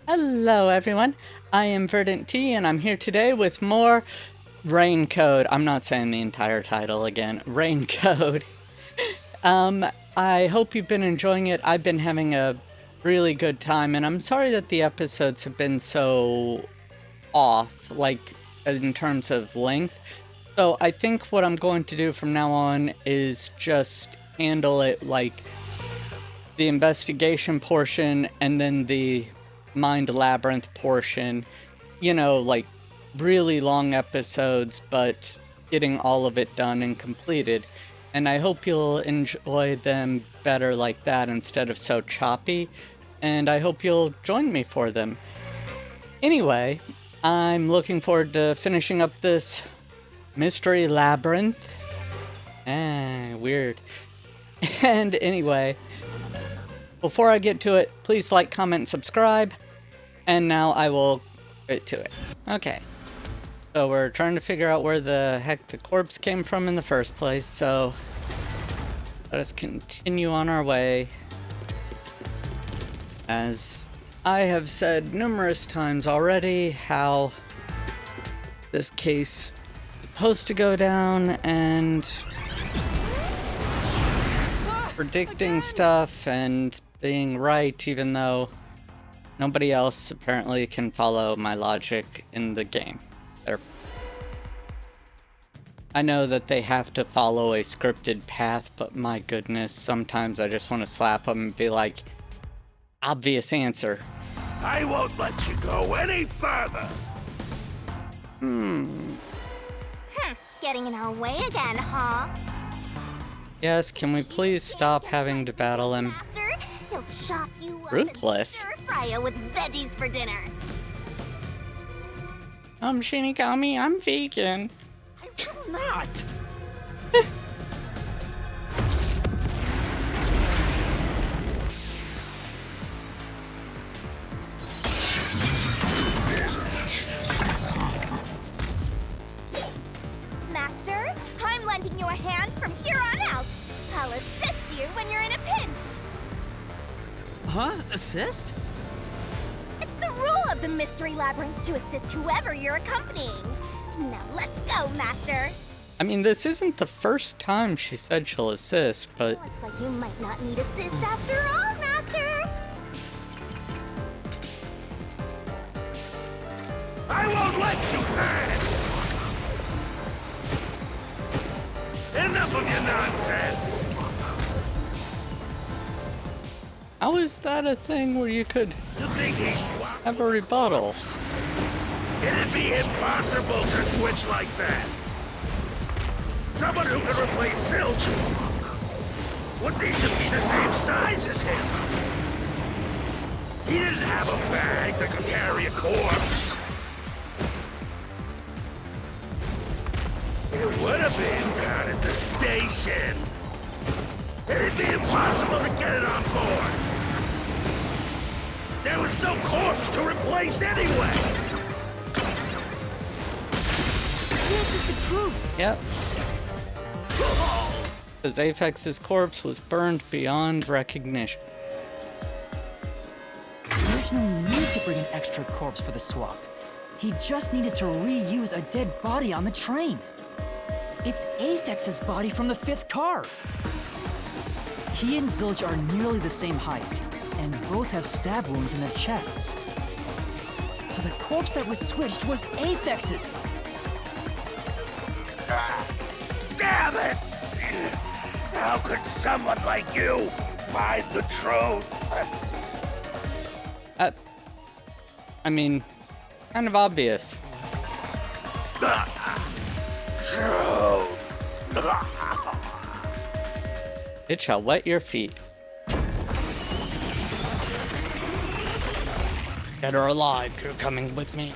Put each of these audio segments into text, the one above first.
Hello everyone, I am VerdantTea and I'm here today with more Rain-Code. I'm not saying the entire title again. Rain-Code. I hope you've been enjoying it. I've been having a really good time and I'm sorry that the episodes have been so off, like in terms of length. So I think what I'm going to do from now on is just handle it like the investigation portion and then the Mind Labyrinth portion, you know, like really long episodes, but getting all of it done and completed. And I hope you'll enjoy them better like that instead of so choppy, and I hope you'll join me for them. Anyway, I'm looking forward to finishing up this mystery labyrinth. Weird. And anyway, before I get to it, please like, comment, and subscribe. And now I will get to it. Okay. So we're trying to figure out where the heck the corpse came from in the first place, so let us continue on our way. As I have said numerous times already, how this case is supposed to go down and predicting stuff and being right, even though nobody else apparently can follow my logic in the game. I know that they have to follow a scripted path, but my goodness, sometimes I just want to slap them and be like, obvious answer. I won't let you go any further! Getting in our way again, huh? Yes, can we please stop having to battle him? Master, he'll chop you up Ruthless. and stir-fry you with veggies for dinner. Shinigami, I'm vegan. I will not! Master, I'm lending you a hand from here on out. I'll assist you when you're in a pinch. Huh? Assist? It's the rule of the Mystery Labyrinth to assist whoever you're accompanying. Now let's go, Master. I mean, this isn't the first time she said she'll assist, but Looks like you might not need assist after all, Master. I won't let you pass! Enough of your nonsense! how is that a thing where you could You think he swapped? have a rebuttal? It'd be impossible to switch like that! Someone who could replace Zilch would need to be the same size as him! He didn't have a bag that could carry a corpse! It would have been down at the station! It'd be impossible to get it on board! There was no corpse to replace anyway! This is the truth! Yep. Because Aphex's corpse was burned beyond recognition. There's no need to bring an extra corpse for the swap. He just needed to reuse a dead body on the train. It's Aphex's body from the 5th car. He and Zilch are nearly the same height, and both have stab wounds in their chests. So the corpse that was switched was Aphex's. Damn it! How could someone like you find the truth? I mean, kind of obvious. Truth! It shall wet your feet. Dead or alive, you're coming with me.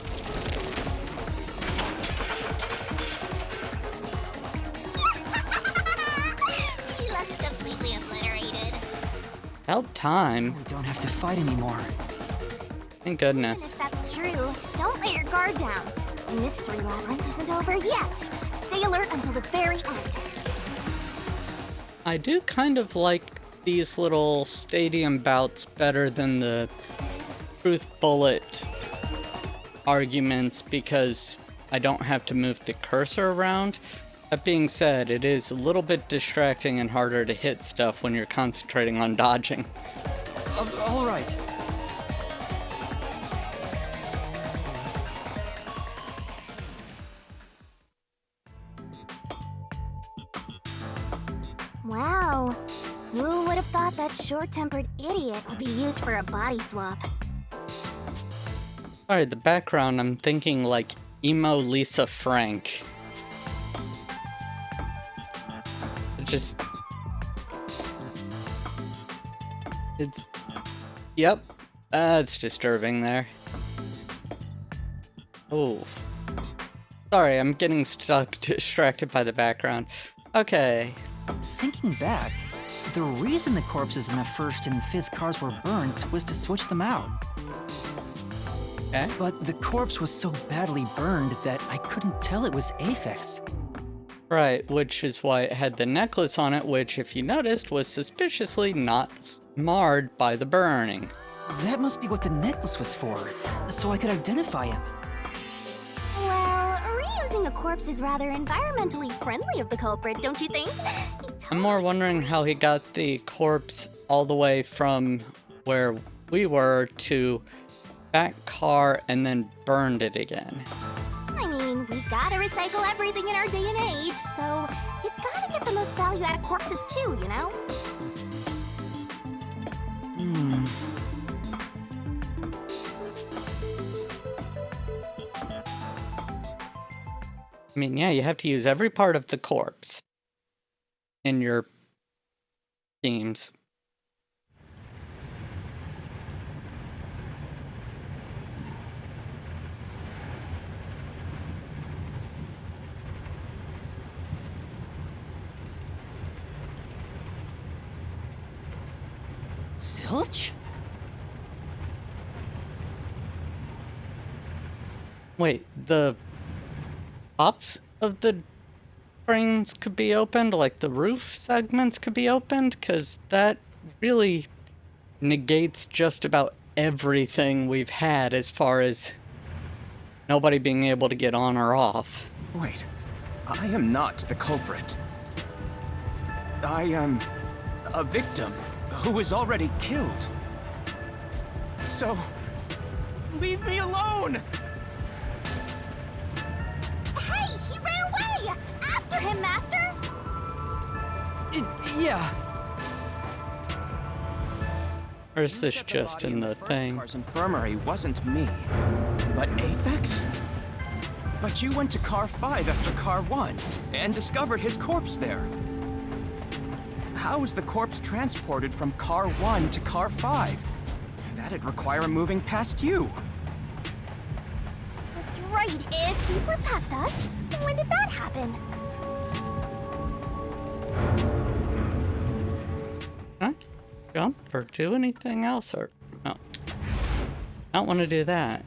He looks completely obliterated. About time. We don't have to fight anymore. Thank And goodness. if that's true, don't let your guard down. The Mystery Labyrinth isn't over yet. Stay alert until the very end. I do kind of like these little stadium bouts better than the truth bullet arguments because I don't have to move the cursor around. That being said, it is a little bit distracting and harder to hit stuff when you're concentrating on dodging. All right. Wow. Who would have thought that short-tempered idiot would be used for a body swap? Sorry, the background, I'm thinking like emo Lisa Frank. Yep, that's disturbing there. Oh. Sorry, I'm getting distracted by the background. Okay. Thinking back, the reason the corpses in the first and fifth cars were burnt was to switch them out. Okay. But the corpse was so badly burned that I couldn't tell it was Aphex. Right, which is why it had the necklace on it, which, if you noticed, was suspiciously not marred by the burning. That must be what the necklace was for, so I could identify him. Well, reusing a corpse is rather environmentally friendly of the culprit, don't you think? I'm more wondering how he got the corpse all the way from where we were to that car and then burned it again. I mean, we gotta recycle everything in our day and age, so you gotta get the most value out of corpses too, you know? I mean, yeah, you have to use every part of the corpse in your themes. Zilch? Wait, the tops of the springs could be opened, like the roof segments could be opened, because that really negates just about everything we've had as far as nobody being able to get on or off. Wait, I am not the culprit. I am a victim who was already killed. So, leave me alone! Hey, he ran away! After him, Master! Yeah. Or is this just in the thing? Car's infirmary wasn't me, but Aphex? But you went to car 5 after car 1 and discovered his corpse there. How was the corpse transported from car 1 to car 5? That'd require moving past you. That's right, if he slipped past us, then when did that happen? Huh? Jump or do anything else, or no? I don't want to do that.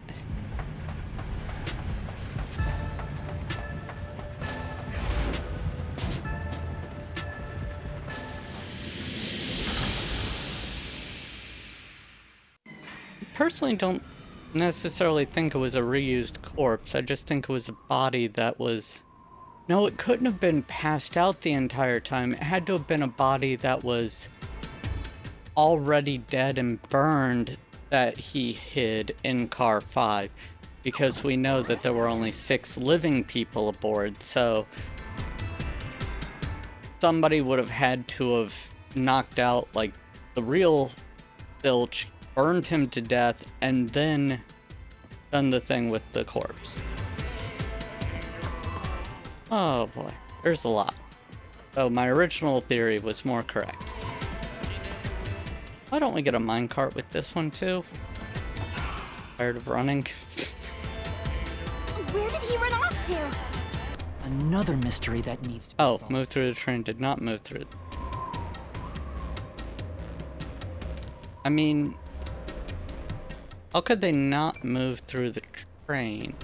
Personally don't necessarily think it was a reused corpse. I just think it was a body that was... No, it couldn't have been passed out the entire time. It had to have been a body that was already dead and burned that he hid in car 5. Because we know that there were only 6 living people aboard, so... Somebody would have had to have knocked out, like, the real Filch, burned him to death, and then done the thing with the corpse. Oh boy, there's a lot. So my original theory was more correct. Why don't we get a minecart with this one too? Tired of running. Where did he run off to? Another mystery that needs to be Oh, solved. move through the train, did not move through. I mean, how could they not move through the train?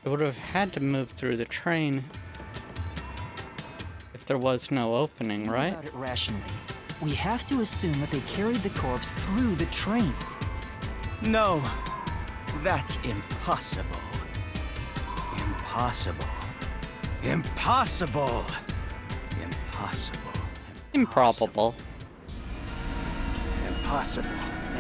It would have had to move through the train if there was no opening, Think right? about it rationally. We have to assume that they carried the corpse through the train. No, that's impossible. Impossible. Impossible. Impossible. Improbable. Impossible.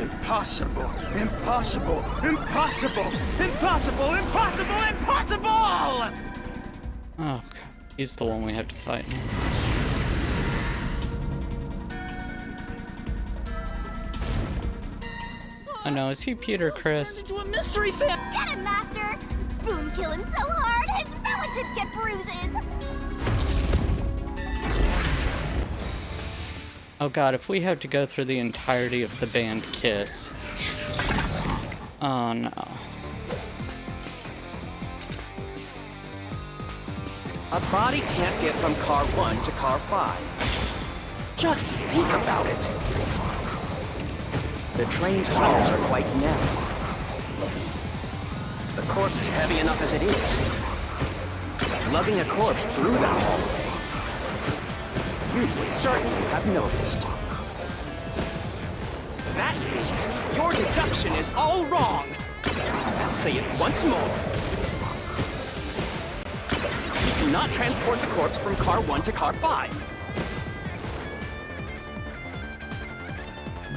Impossible. Impossible. Impossible. Impossible. Impossible. Impossible. Oh, God. He's the one we have to fight now. I know, is he Peter Chris? Into a mystery fan. Get him, Master! Boom kill him so hard, his relatives get bruises! Oh god, if we have to go through the entirety of the band Kiss. Oh no. A body can't get from car 1 to car 5. Just think about it. The train's halls are quite narrow. The corpse is heavy enough as it is. Lugging a corpse through that hallway, you would certainly have noticed. That means your deduction is all wrong. I'll say it once more. You cannot transport the corpse from car 1 to car 5.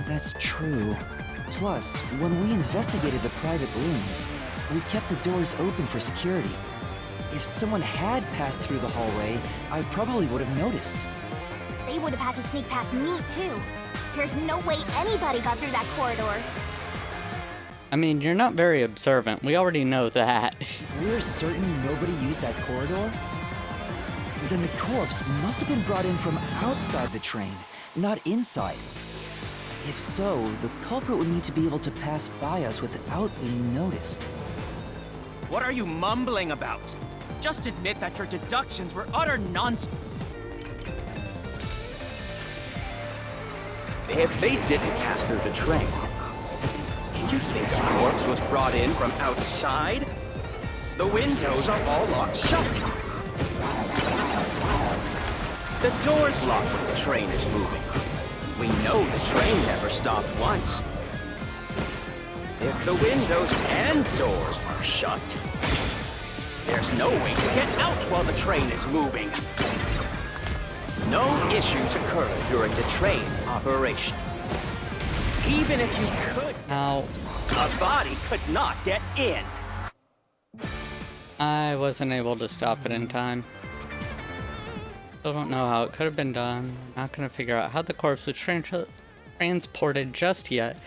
That's true. Plus, when we investigated the private rooms, we kept the doors open for security. If someone had passed through the hallway, I probably would have noticed. They would have had to sneak past me, too. There's no way anybody got through that corridor. I mean, you're not very observant. We already know that. If we're certain nobody used that corridor, then the corpse must have been brought in from outside the train, not inside. If so, the culprit would need to be able to pass by us without being noticed. What are you mumbling about? Just admit that your deductions were utter nonsense. If they didn't pass through the train, you think a corpse was brought in from outside? The windows are all locked shut. The door's locked when the train is moving. We know the train never stopped once. If the windows and doors are shut, there's no way to get out while the train is moving. No issues occurred during the train's operation. Even if you could, Now, a body could not get in. I wasn't able to stop it in time. Still don't know how it could have been done. Not gonna figure out how the corpse was transported just yet.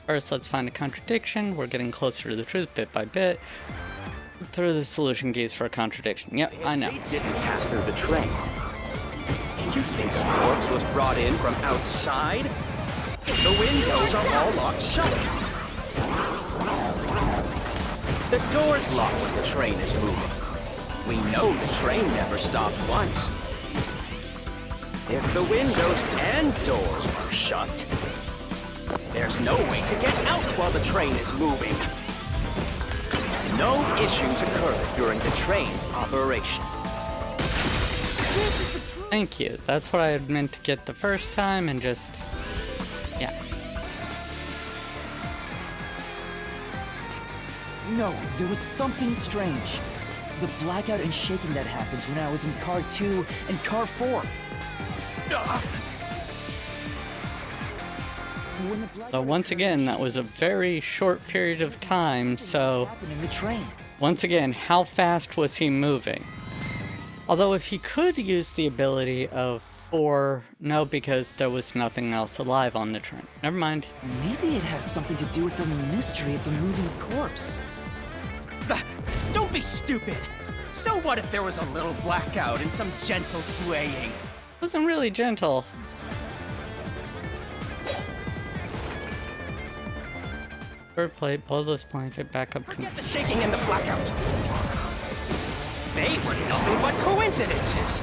First, let's find a contradiction. We're getting closer to the truth bit by bit. Through the solution keys for a contradiction. Yep, I know. They didn't pass through the train. You think a corpse was brought in from outside? The windows are all locked shut. The door's locked when the train is moving. We know the train never stopped once. If the windows and doors are shut, there's no way to get out while the train is moving. No issues occurred during the train's operation. Thank you. That's what I had meant to get the first time and just... yeah. No, there was something strange. The blackout and shaking that happened when I was in car 2 and car 4. When the blackout So once occurred, again, that was a very short period of time, so... happened in the train. once again, how fast was he moving? Although if he could use the ability of 4... no, because there was nothing else alive on the train. Never mind. Maybe it has something to do with the mystery of the moving corpse. Don't be stupid. So what if there was a little blackout and some gentle swaying? Wasn't really gentle. Third plate, bloodless blanket, backup. Forget the shaking and the blackout. They were nothing but coincidences.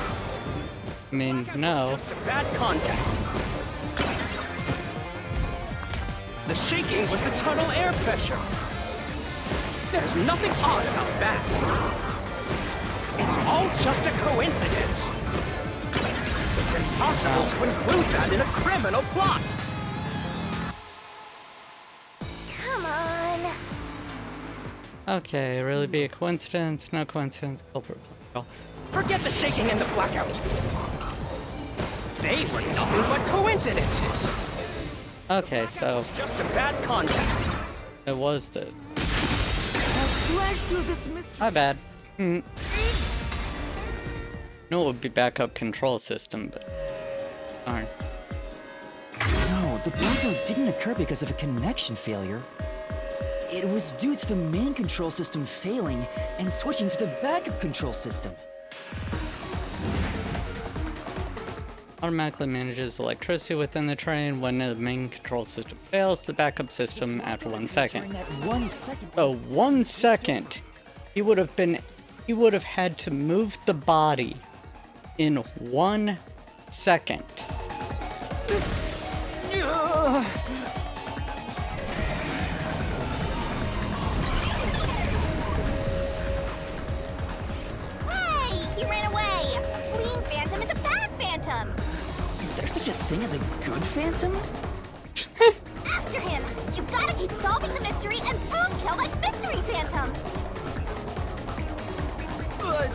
I mean, no. Just a bad contact. The shaking was the tunnel air pressure. There's nothing odd about that. It's all just a coincidence. It's impossible to include that in a criminal plot. Come on. Okay, really be a coincidence? No coincidence. Culprit. Forget the shaking and the blackout. They were nothing but coincidences. Okay, so It's just a bad contact. it was the. Slash through this mystery. My bad. No, it would be backup control system, but darn. No, the blackout didn't occur because of a connection failure. It was due to the main control system failing and switching to the backup control system. Automatically manages electricity within the train. When the main control system fails, the backup system after 1 second. During that 1 second. So 1 second, he would have had to move the body in 1 second. Hey, he ran away. A fleeing phantom is a bad phantom. Is there such a thing as a good phantom? After him. You gotta keep solving the mystery and boom, kill that mystery phantom.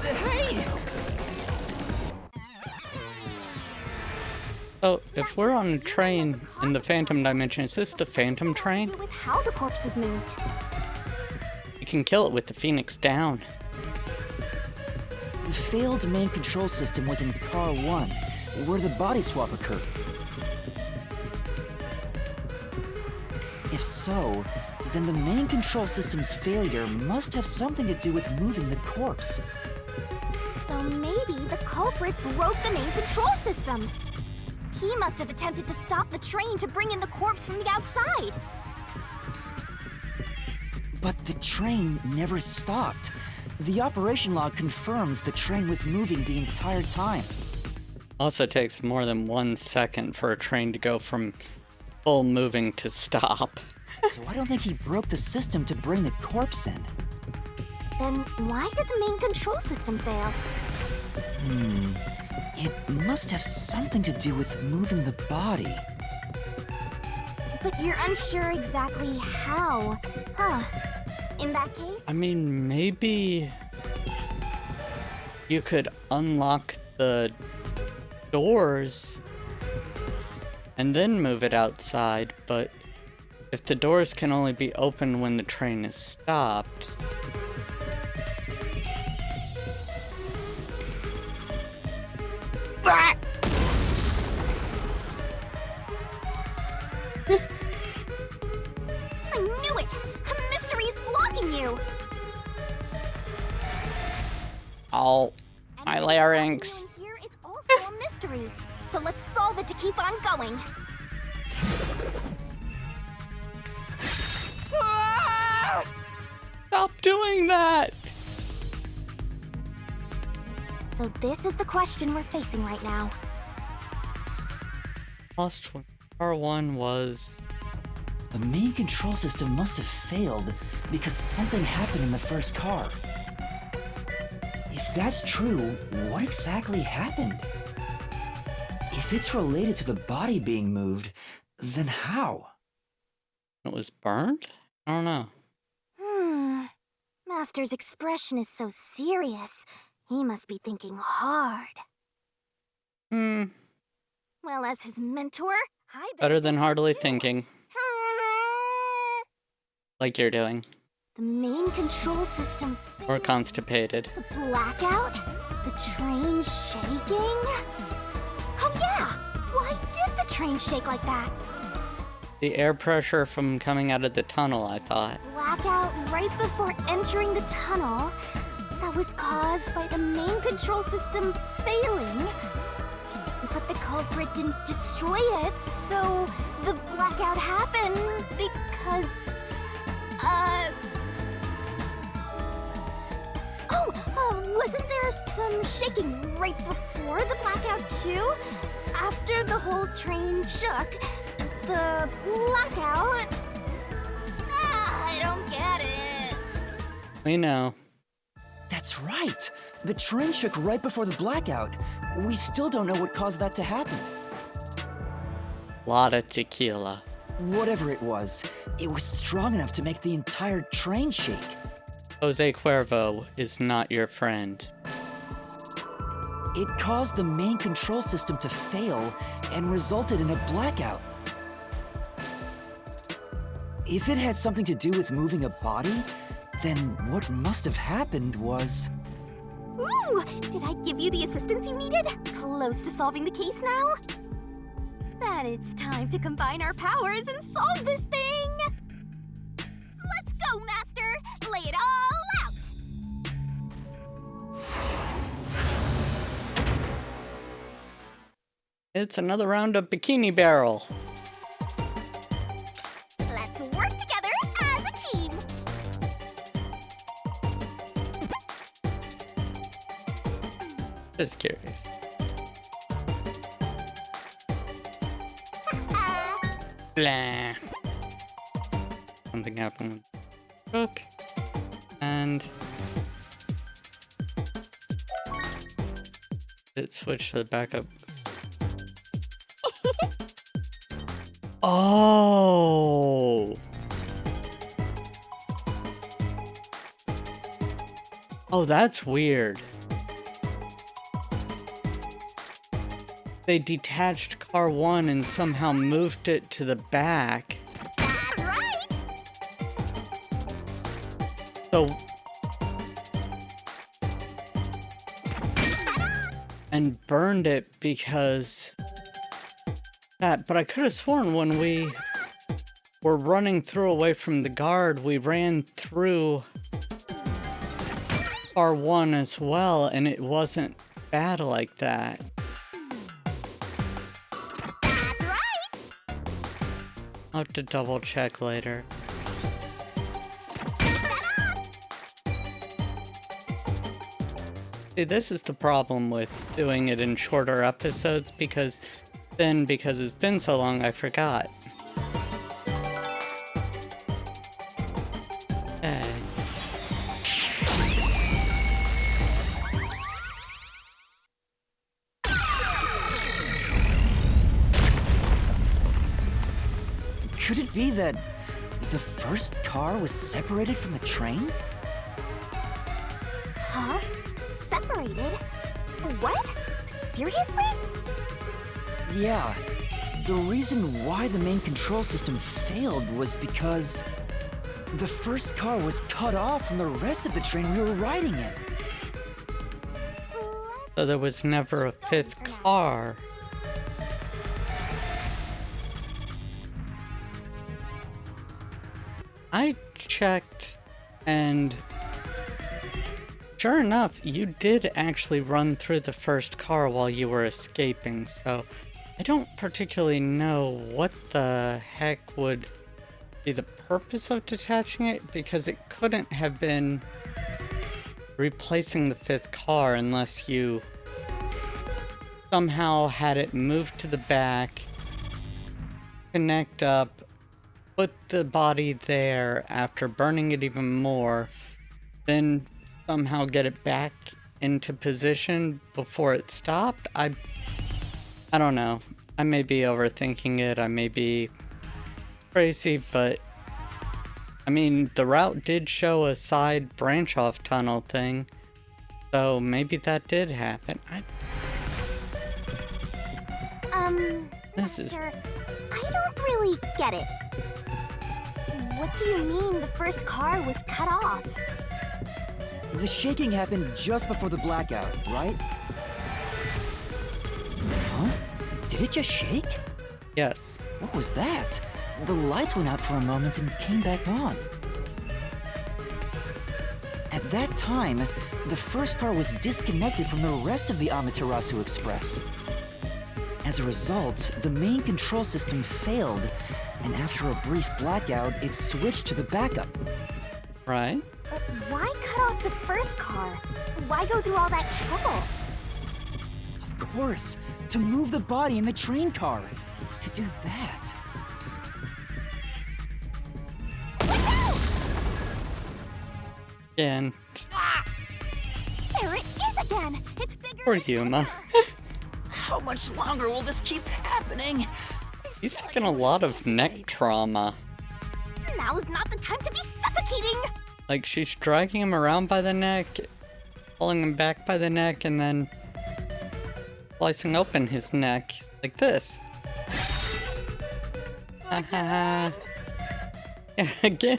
Hey! So if we're on a train in the Phantom Dimension, is this the Phantom train? To do with how the corpse was moved. You can kill it with the Phoenix down. The failed main control system was in Car 1, where the body swap occurred. If so, then the main control system's failure must have something to do with moving the corpse. So maybe the culprit broke the main control system. He must have attempted to stop the train to bring in the corpse from the outside. But the train never stopped. The operation log confirms the train was moving the entire time. Also takes more than 1 second for a train to go from full moving to stop. So I don't think he broke the system to bring the corpse in. Then why did the main control system fail? It must have something to do with moving the body. But you're unsure exactly how, huh? In that case, I mean, maybe you could unlock the doors and then move it outside, but if the doors can only be opened when the train is stopped... I knew it! A mystery is blocking you! Oh, my And larynx. what's happening here is also a mystery. So let's solve it to keep on going. Stop doing that! So this is the question we're facing right now. Lost one. R1 was... The main control system must have failed because something happened in the first car. If that's true, what exactly happened? If it's related to the body being moved, then how? It was burned? I don't know. Master's expression is so serious. He must be thinking hard. Well, as his mentor, I bet Better than hardly too. thinking, like you're doing. The main control system Or failed. constipated. The blackout? The train shaking? Oh yeah! Why did the train shake like that? The air pressure from coming out of the tunnel, I thought. Blackout right before entering the tunnel that was caused by the main control system failing. But the culprit didn't destroy it, so the blackout happened because... wasn't there some shaking right before the blackout too? After the whole train shook, the blackout... I don't get it. We know. That's right. The train shook right before the blackout. We still don't know what caused that to happen. Lot of tequila. Whatever it was strong enough to make the entire train shake. Jose Cuervo is not your friend. It caused the main control system to fail and resulted in a blackout. If it had something to do with moving a body, then what must have happened was... Ooh! Did I give you the assistance you needed? Close to solving the case now? Then it's time to combine our powers and solve this thing! Let's go, Master! Lay it all out! It's another round of Bikini Barrel. Let's work together as a team! Just curious. Blah. Something happened with the book. And it switched to the backup. Oh. Oh, that's weird. They detached car 1 and somehow moved it to the back. That's right! So... and burned it because... that, but I could have sworn when we were running through away from the guard, we ran through car 1 as well, and it wasn't bad like that. That's right! I'll have to double check later. See, this is the problem with doing it in shorter episodes, because it's been so long, I forgot. Okay. Could it be that the first car was separated from the train? Huh? Separated? What? Seriously? Yeah. The reason why the main control system failed was because the first car was cut off from the rest of the train we were riding in. So there was never a fifth car. I checked, and sure enough, you did actually run through the first car while you were escaping, so I don't particularly know what the heck would be the purpose of detaching it, because it couldn't have been replacing the fifth car unless you somehow had it moved to the back, connect up, put the body there after burning it even more, then somehow get it back into position before it stopped. I don't know. I may be overthinking it. I may be crazy, but I mean, the route did show a side branch off tunnel thing, so maybe that did happen. Master, I don't really get it. What do you mean the first car was cut off? The shaking happened just before the blackout, right? Huh? Did it just shake? Yes. What was that? The lights went out for a moment and came back on. At that time, the first car was disconnected from the rest of the Amaterasu Express. As a result, the main control system failed, and after a brief blackout, it switched to the backup. Right? But why cut off the first car? Why go through all that trouble? Of course, to move the body in the train car. To do that. again. There it is again! It's bigger Poor than Yuma. ever. How much longer will this keep happening? He's taking a lot of neck trauma. Now's not the time to be suffocating! Like, she's dragging him around by the neck, pulling him back by the neck, and then slicing open his neck like this. Haha. Yeah, again.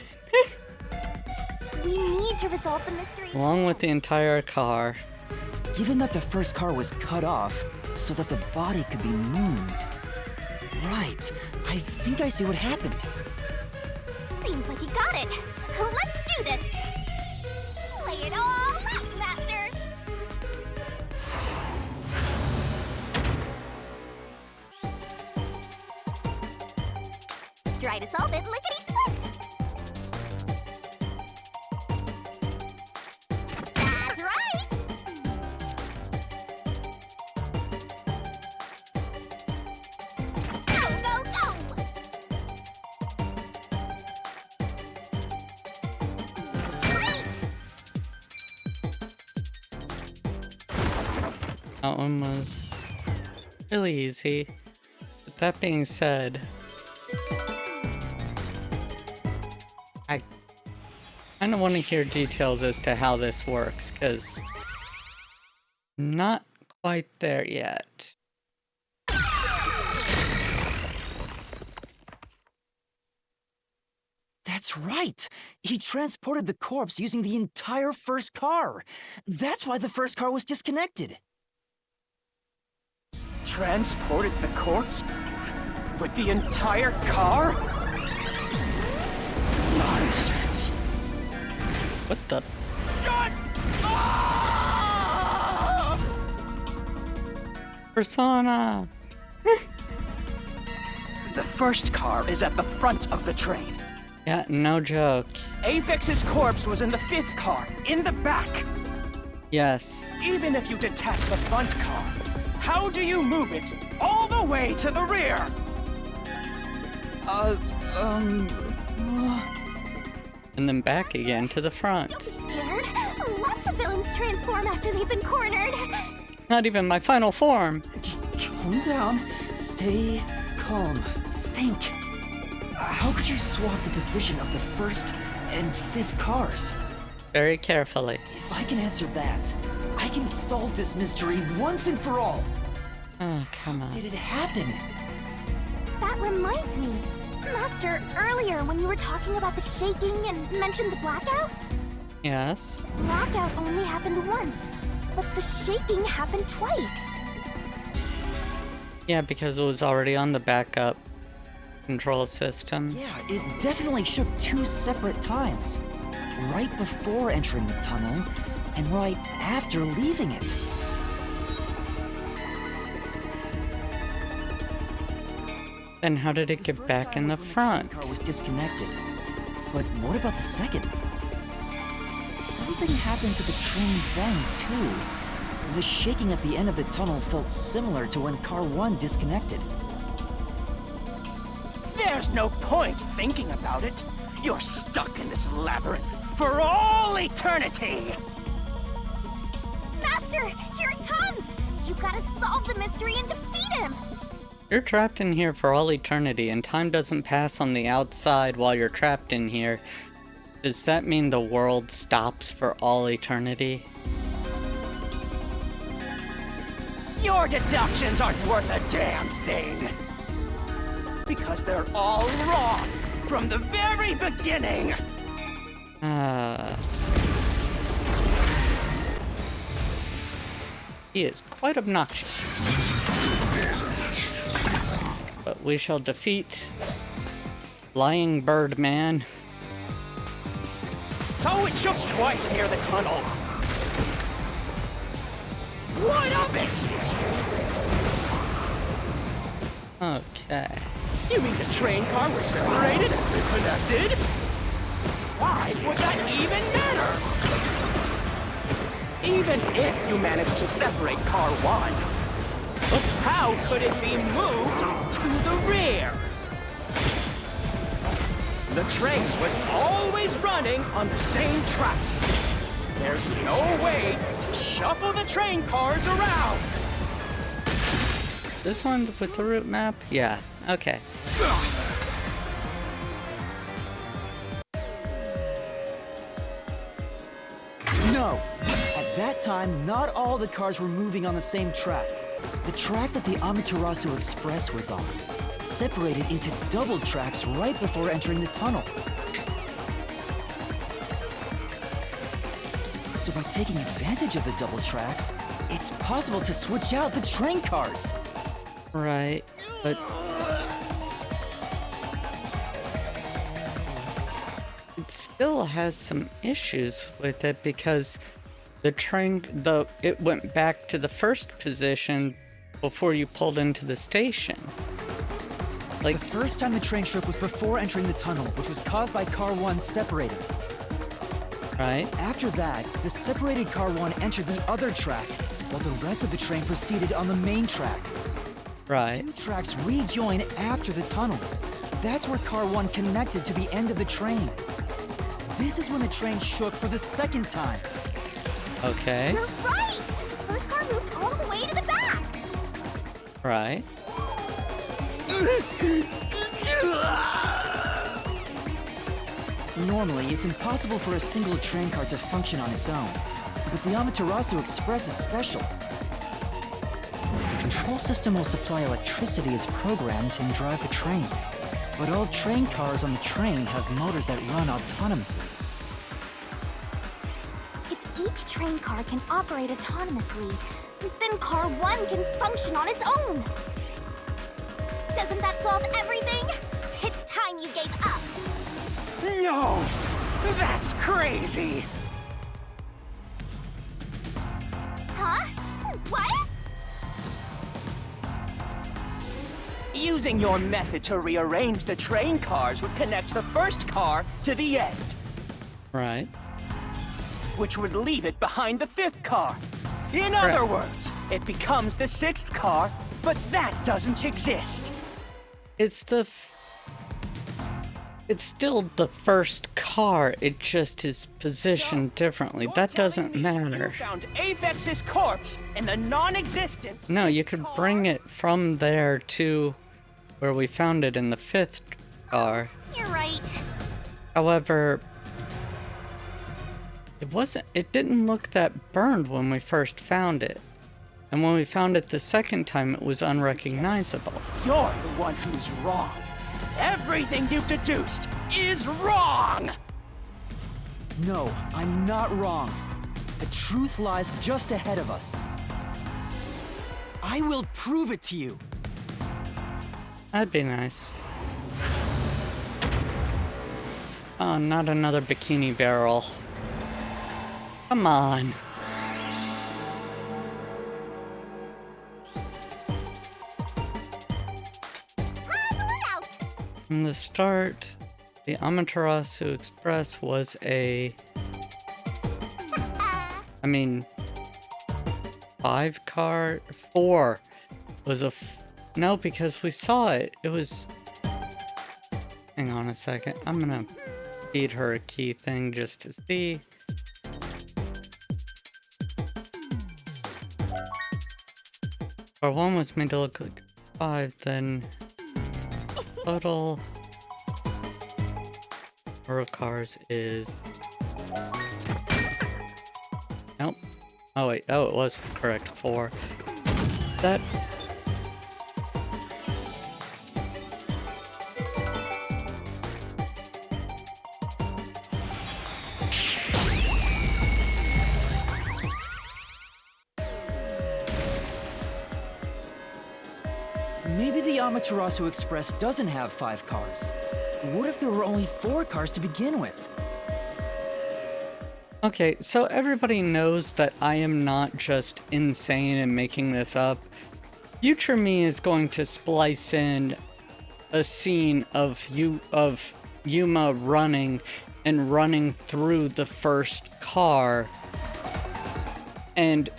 We need to resolve the mystery. Along with the entire car. Given that the first car was cut off so that the body could be moved. Right, I think I see what happened. Seems like you got it. Let's do this. Lay it all out, Master. Try to solve it, lickety-split. That's right. Go, go, go. Great. That one was really easy. But that being said, I kind of want to hear details as to how this works, because I'm not quite there yet. That's right! He transported the corpse using the entire first car. That's why the first car was disconnected. Transported the corpse? With the entire car? Nonsense. What the? Shut up! Persona! The first car is at the front of the train. Yeah, no joke. Apex's corpse was in the fifth car, in the back. Yes. Even if you detach the front car, how do you move it all the way to the rear? And then back again to the front. Don't be scared. Lots of villains transform after they've been cornered. Not even my final form. Calm down. Stay calm. Think. How could you swap the position of the first and fifth cars? Very carefully. If I can answer that, I can solve this mystery once and for all. Oh, come Did on. it happen? That reminds me. Master, earlier when you were talking about the shaking and mentioned the blackout, Yes. blackout only happened once, but the shaking happened twice. Yeah, because it was already on the backup control system. Yeah, it definitely shook two separate times. Right before entering the tunnel, and right after leaving it. Then how did it get first back time in the was when front? train car was disconnected. But what about the second? Something happened to the train then, too. The shaking at the end of the tunnel felt similar to when car 1 disconnected. There's no point thinking about it. You're stuck in this labyrinth for all eternity. Master, here it comes! You gotta solve the mystery and defeat him! You're trapped in here for all eternity, and time doesn't pass on the outside while you're trapped in here. Does that mean the world stops for all eternity? Your deductions aren't worth a damn thing. Because they're all wrong from the very beginning. He is quite obnoxious. But we shall defeat Lying Bird Man. So it shook twice near the tunnel. What of it? Okay. You mean the train car was separated and connected? Why would that even matter? Even if you managed to separate car 1, how could it be moved to the rear? The train was always running on the same tracks. There's no way to shuffle the train cars around! This one with the route map? Yeah, okay. No! At that time, not all the cars were moving on the same track. The track that the Amaterasu Express was on separated into double tracks right before entering the tunnel. So by taking advantage of the double tracks, it's possible to switch out the train cars. Right, but it still has some issues with it because it went back to the first position before you pulled into the station. Like, the first time the train trip was before entering the tunnel, which was caused by Car 1 separating. right? After that, the separated Car 1 entered the other track, while the rest of the train proceeded on the main track. Right. Two tracks rejoin after the tunnel. That's where Car 1 connected to the end of the train. This is when the train shook for the second time. Okay. You're right! The first car moved all the way to the back! Right. Normally, it's impossible for a single train car to function on its own. But the Amaterasu Express is special. The control system will supply electricity as programmed and drive the train. But all train cars on the train have motors that run autonomously. If each train car can operate autonomously, then Car 1 can function on its own! Doesn't that solve everything? It's time you gave up! No! That's crazy! Huh? What? Using your method to rearrange the train cars would connect the first car to the end, Right. which would leave it behind the fifth car. In other words, it becomes the sixth car, but that doesn't exist. It's still the first car, it just is positioned differently. You're That doesn't telling me matter. You found Apex's corpse in the non-existent No, you sixth could car? bring it from there to where we found it in the fifth car. You're right. However, it didn't look that burned when we first found it. And when we found it the second time, it was unrecognizable. You're the one who's wrong. Everything you've deduced is wrong! No, I'm not wrong. The truth lies just ahead of us. I will prove it to you. That'd be nice. Oh, not another bikini barrel. Come on. From the start, the Amaterasu Express was a... I mean... 4 was a... No, because we saw it. It was... Hang on a second. I'm gonna feed her a key thing just to see. Car 1 was made to look like 5, then... Total... number of cars is... Nope. Oh wait, oh it was correct, 4. That... Maybe the Amaterasu Express doesn't have 5 cars. What if there were only 4 cars to begin with? Okay, so everybody knows that I am not just insane and making this up. Future me is going to splice in a scene of Yuma running through the first car. And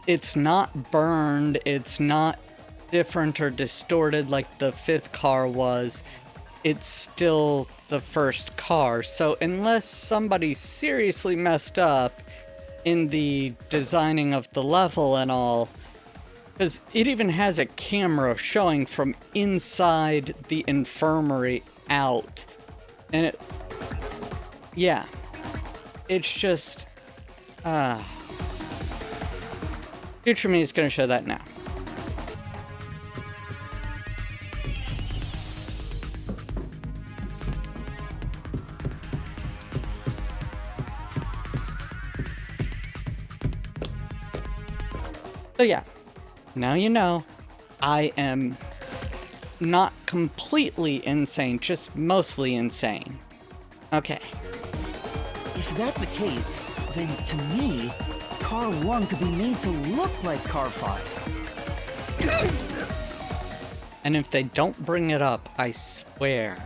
it's not burned, it's not different or distorted like the fifth car was. it's still the first car. So unless somebody seriously messed up in the designing of the level and all, because it even has a camera showing from inside the infirmary out. And it, yeah, it's just, future me is going to show that now. So yeah, now you know, I am not completely insane, just mostly insane. Okay. If that's the case, then to me, Car 1 could be made to look like Car 5. And if they don't bring it up, I swear.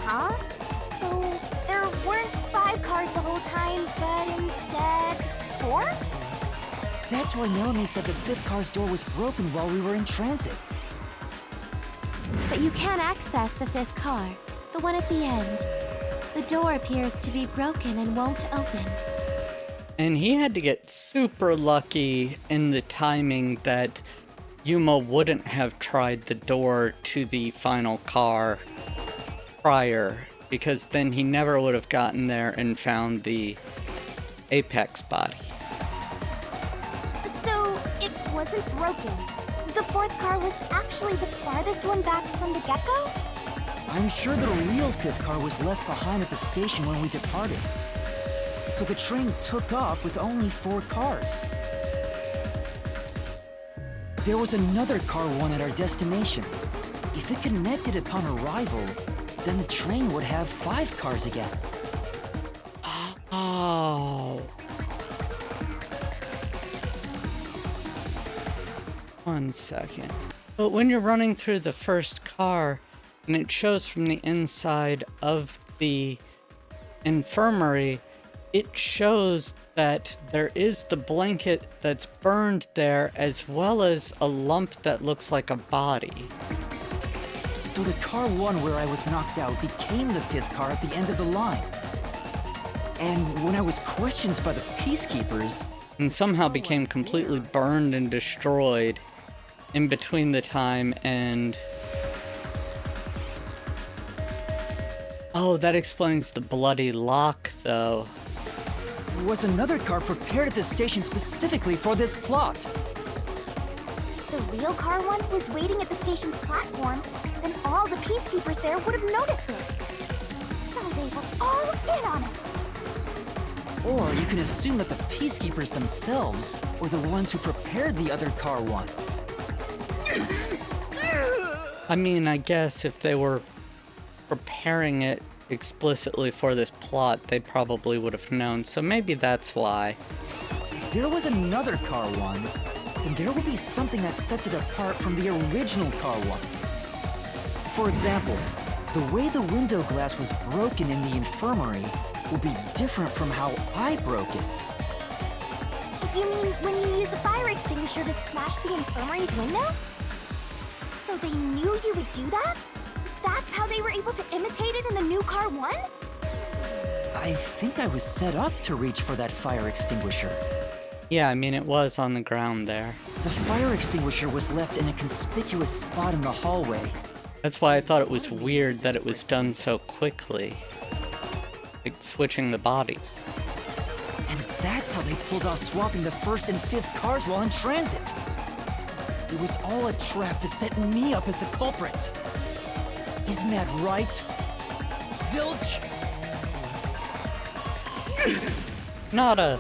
Huh? So there weren't 5 cars the whole time, but instead 4? That's why Melanie said the 5th car's door was broken while we were in transit. But you can't access the 5th car, the one at the end. The door appears to be broken and won't open. And he had to get super lucky in the timing that Yuma wouldn't have tried the door to the final car prior, because then he never would have gotten there and found the Apex body. So it wasn't broken. The 4th car was actually the farthest one back from the get-go? I'm sure the real 5th car was left behind at the station when we departed. So the train took off with only 4 cars. There was another Car 1 at our destination. If it connected upon arrival, then the train would have 5 cars again. Oh. One second. But when you're running through the first car, and it shows from the inside of the infirmary, it shows that there is the blanket that's burned there, as well as a lump that looks like a body. So the Car 1 where I was knocked out became the 5th car at the end of the line. And when I was questioned by the peacekeepers... And somehow became completely burned and destroyed in between the time and... Oh, that explains the bloody lock, though. Was another car prepared at the station specifically for this plot. The real Car 1 was waiting at the station's platform, then all the peacekeepers there would have noticed it. So they were all in on it. Or you can assume that the peacekeepers themselves were the ones who prepared the other Car 1. I mean, I guess if they were preparing it explicitly for this plot, they probably would have known, so maybe that's why. If there was another Car 1, then there would be something that sets it apart from the original Car 1. For example, the way the window glass was broken in the infirmary will be different from how I broke it. You mean when you used the fire extinguisher to smash the infirmary's window? So they knew you would do that? That's how they were able to imitate it in the new Car 1? I think I was set up to reach for that fire extinguisher. Yeah, I mean, it was on the ground there. The fire extinguisher was left in a conspicuous spot in the hallway. That's why I thought it was weird that it was done so quickly. Like, switching the bodies. And that's how they pulled off swapping the 1st and 5th cars while in transit. It was all a trap to set me up as the culprit. Isn't that right? Zilch? Not a...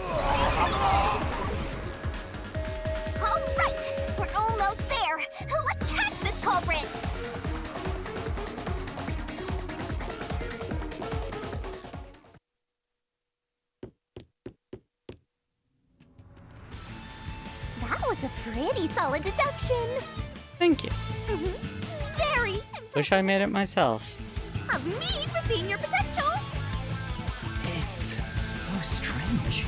All right, we're almost there. Let's catch this culprit. That was a pretty solid deduction. Thank you. Very Wish I made it myself. of me for seeing your potential. It's so strange.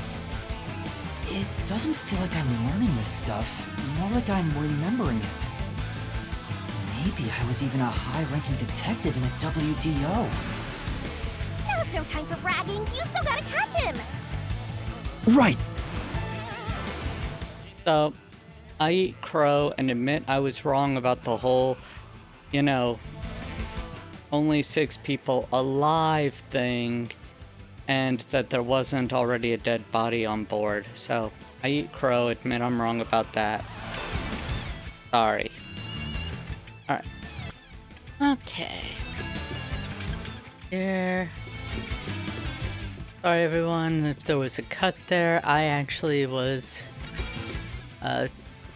It doesn't feel like I'm learning this stuff, more like I'm remembering it. Maybe I was even a high-ranking detective in the WDO. Now's no time for bragging. You still gotta catch him. Right. So, I eat crow and admit I was wrong about the whole, only 6 people alive thing, and that there wasn't already a dead body on board. So, I eat crow, admit I'm wrong about that. Sorry. Alright. Okay. Here. Sorry everyone if there was a cut there. I actually was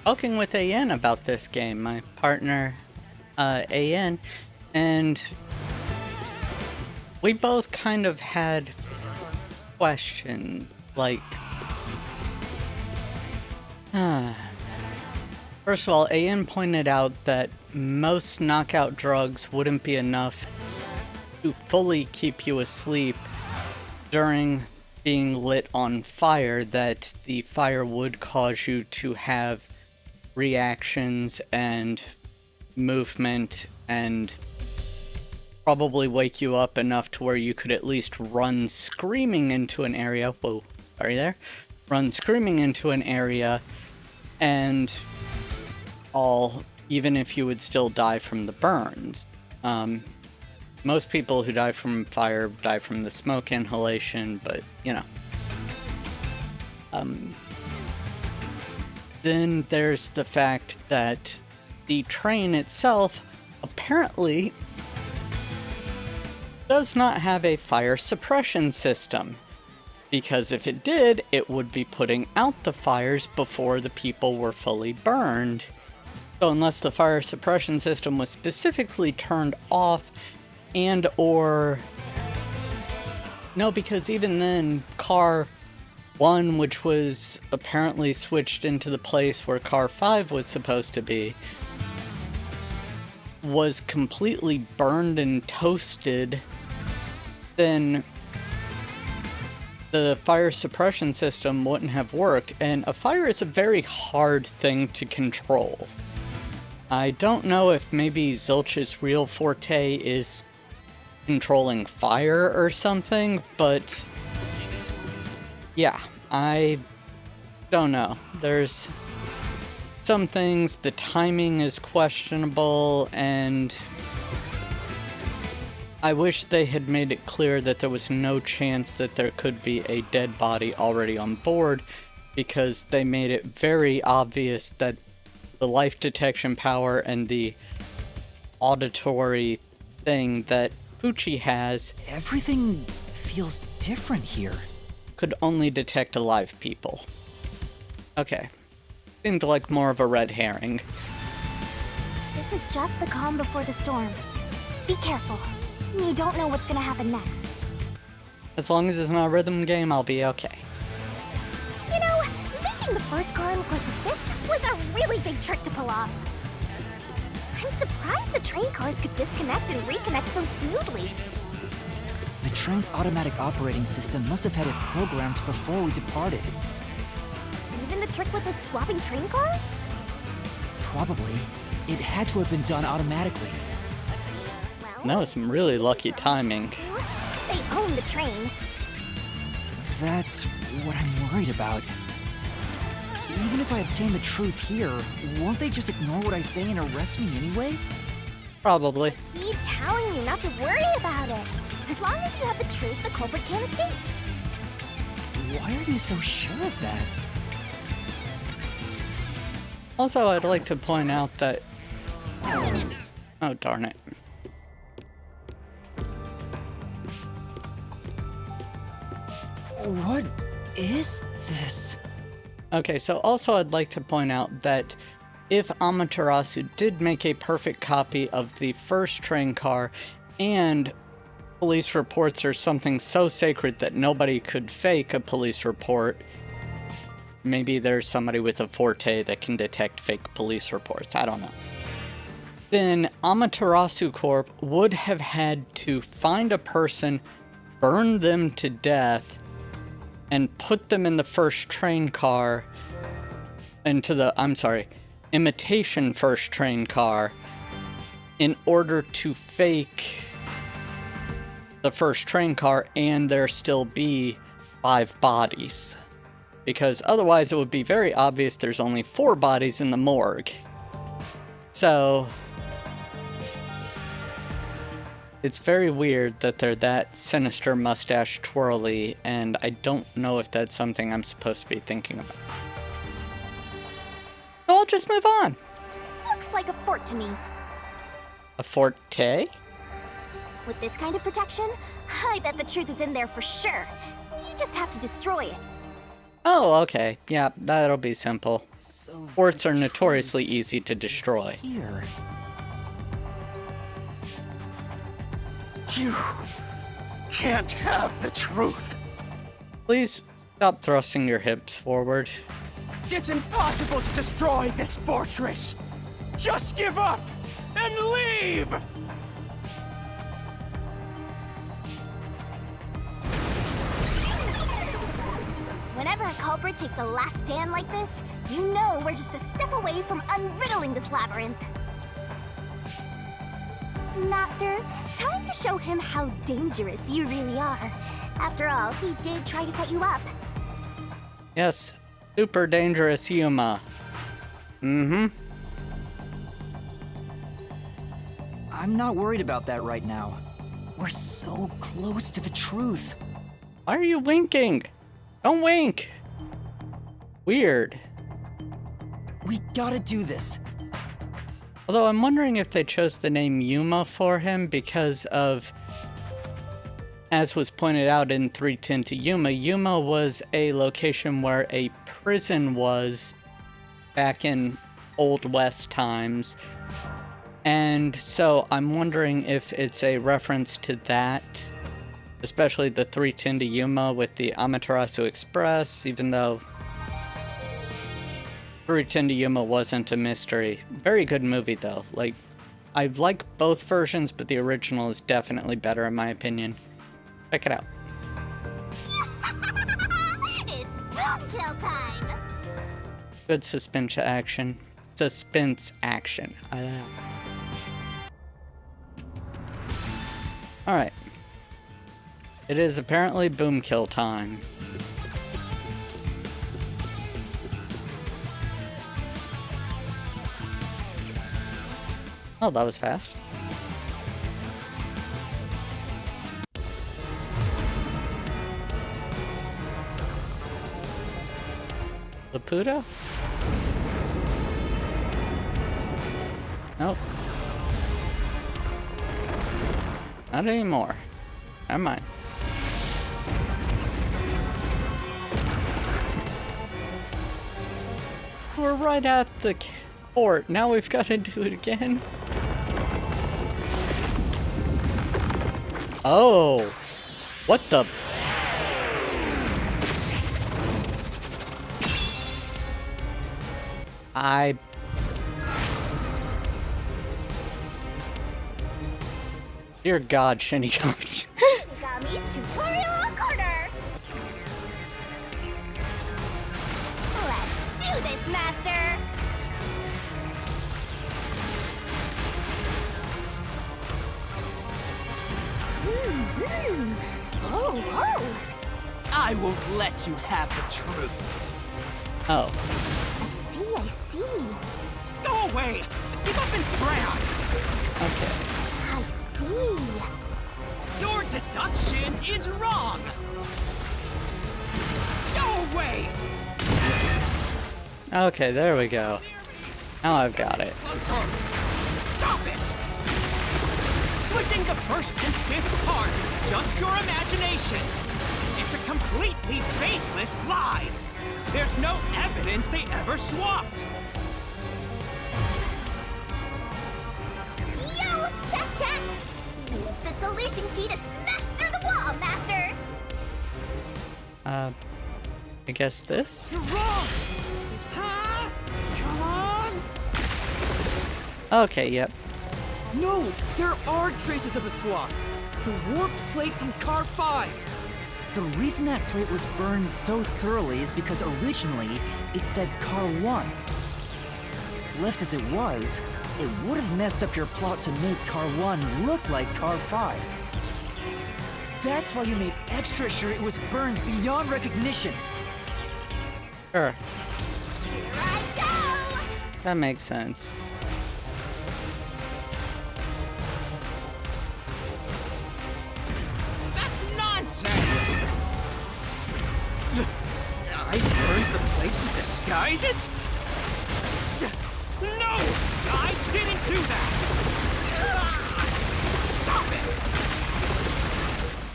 talking with AN about this game, my partner AN, and we both kind of had questions, like, first of all, AN pointed out that most knockout drugs wouldn't be enough to fully keep you asleep during being lit on fire, that the fire would cause you to have reactions and movement and probably wake you up enough to where you could at least run screaming into an area. Whoa, sorry there. Run screaming into an area and all, even if you would still die from the burns. Most people who die from fire die from the smoke inhalation, but, Then there's the fact that the train itself apparently does not have a fire suppression system. Because if it did, it would be putting out the fires before the people were fully burned. So unless the fire suppression system was specifically turned off, and or no, because even then car 1, which was apparently switched into the place where car 5 was supposed to be, was completely burned and toasted, then the fire suppression system wouldn't have worked. And a fire is a very hard thing to control. I don't know if maybe Zilch's real forte is controlling fire or something, but yeah, I don't know. There's some things, the timing is questionable, and I wish they had made it clear that there was no chance that there could be a dead body already on board, because they made it very obvious that the life detection power and the auditory thing that Pucci has Everything feels different here. could only detect alive people. Okay. Seemed like more of a red herring. This is just the calm before the storm. Be careful. You don't know what's gonna happen next. As long as it's not a rhythm game, I'll be okay. You know, making the first car look like the fifth was a really big trick to pull off. I'm surprised the train cars could disconnect and reconnect so smoothly. The train's automatic operating system must have had it programmed before we departed. Even the trick with the swapping train car? Probably. It had to have been done automatically. Well, That was some really lucky timing. they own the train. That's what I'm worried about. Even if I obtain the truth here, won't they just ignore what I say and arrest me anyway? Probably. Keep telling you not to worry about it. As long as you have the truth, the culprit can't escape. Why are you so sure of that? Also, I'd like to point out that... Oh, darn it. What is this? Okay, so also I'd like to point out that if Amaterasu did make a perfect copy of the first train car, and police reports are something so sacred that nobody could fake a police report, maybe there's somebody with a forte that can detect fake police reports, I don't know, then Amaterasu Corp would have had to find a person, burn them to death, and put them in the first train car, into the, I'm sorry, imitation first train car, in order to fake the first train car and there still be 5 bodies. Because otherwise it would be very obvious there's only 4 bodies in the morgue. So it's very weird that they're that sinister mustache twirly, and I don't know if that's something I'm supposed to be thinking about. So I'll just move on. Looks like a fort to me. A forte? With this kind of protection, I bet the truth is in there for sure. You just have to destroy it. Oh, okay. Yeah, that'll be simple. So Forts are notoriously easy to destroy. here. You can't have the truth. Please stop thrusting your hips forward. It's impossible to destroy this fortress. Just give up and leave. Whenever a culprit takes a last stand like this, you know we're just a step away from unriddling this labyrinth. Master, time to show him how dangerous you really are. After all, he did try to set you up. Yes, super dangerous Yuma. Mm-hmm. I'm not worried about that right now. We're so close to the truth. Why are you winking? Don't wink. Weird. We gotta do this. Although I'm wondering if they chose the name Yuma for him because of, as was pointed out in 310 to Yuma, Yuma was a location where a prison was back in Old West times. And so I'm wondering if it's a reference to that, especially the 310 to Yuma with the Amaterasu Express, even though 310 to Yuma wasn't a mystery. Very good movie though. Like, I like both versions, but the original is definitely better in my opinion. Check it out. It's boom kill time! Good suspense action. Suspense action. Alright. It is apparently boom kill time. Oh, that was fast. Laputa? Nope. Not anymore. Never mind. We're right at the fort. Now we've got to do it again. Oh. What the? Dear God, Shinigami. Shinigami's tutorial corner! Let's do this, Master! Oh! I won't let you have the truth. Oh. I see. Go away! Give up and scram! Okay. I see. Your deduction is wrong! Go away! Okay, there we go. Now I've got it. Closer! Stop it! Switching to first and fifth cards is just your imagination. It's a completely baseless lie. There's no evidence they ever swapped. Yo, check! Use the solution key to smash through the wall, Master! I guess this? You're wrong! Huh? Come on! Okay, yep. No, there are traces of a swap. The warped plate from Car 5. The reason that plate was burned so thoroughly is because originally it said Car 1. left as it was, it would have messed up your plot to make Car 1 look like Car 5. That's why you made extra sure it was burned beyond recognition. Sure, Here I go! that makes sense. That's nonsense! I burned the plate to disguise it? No! I didn't do that! Stop it!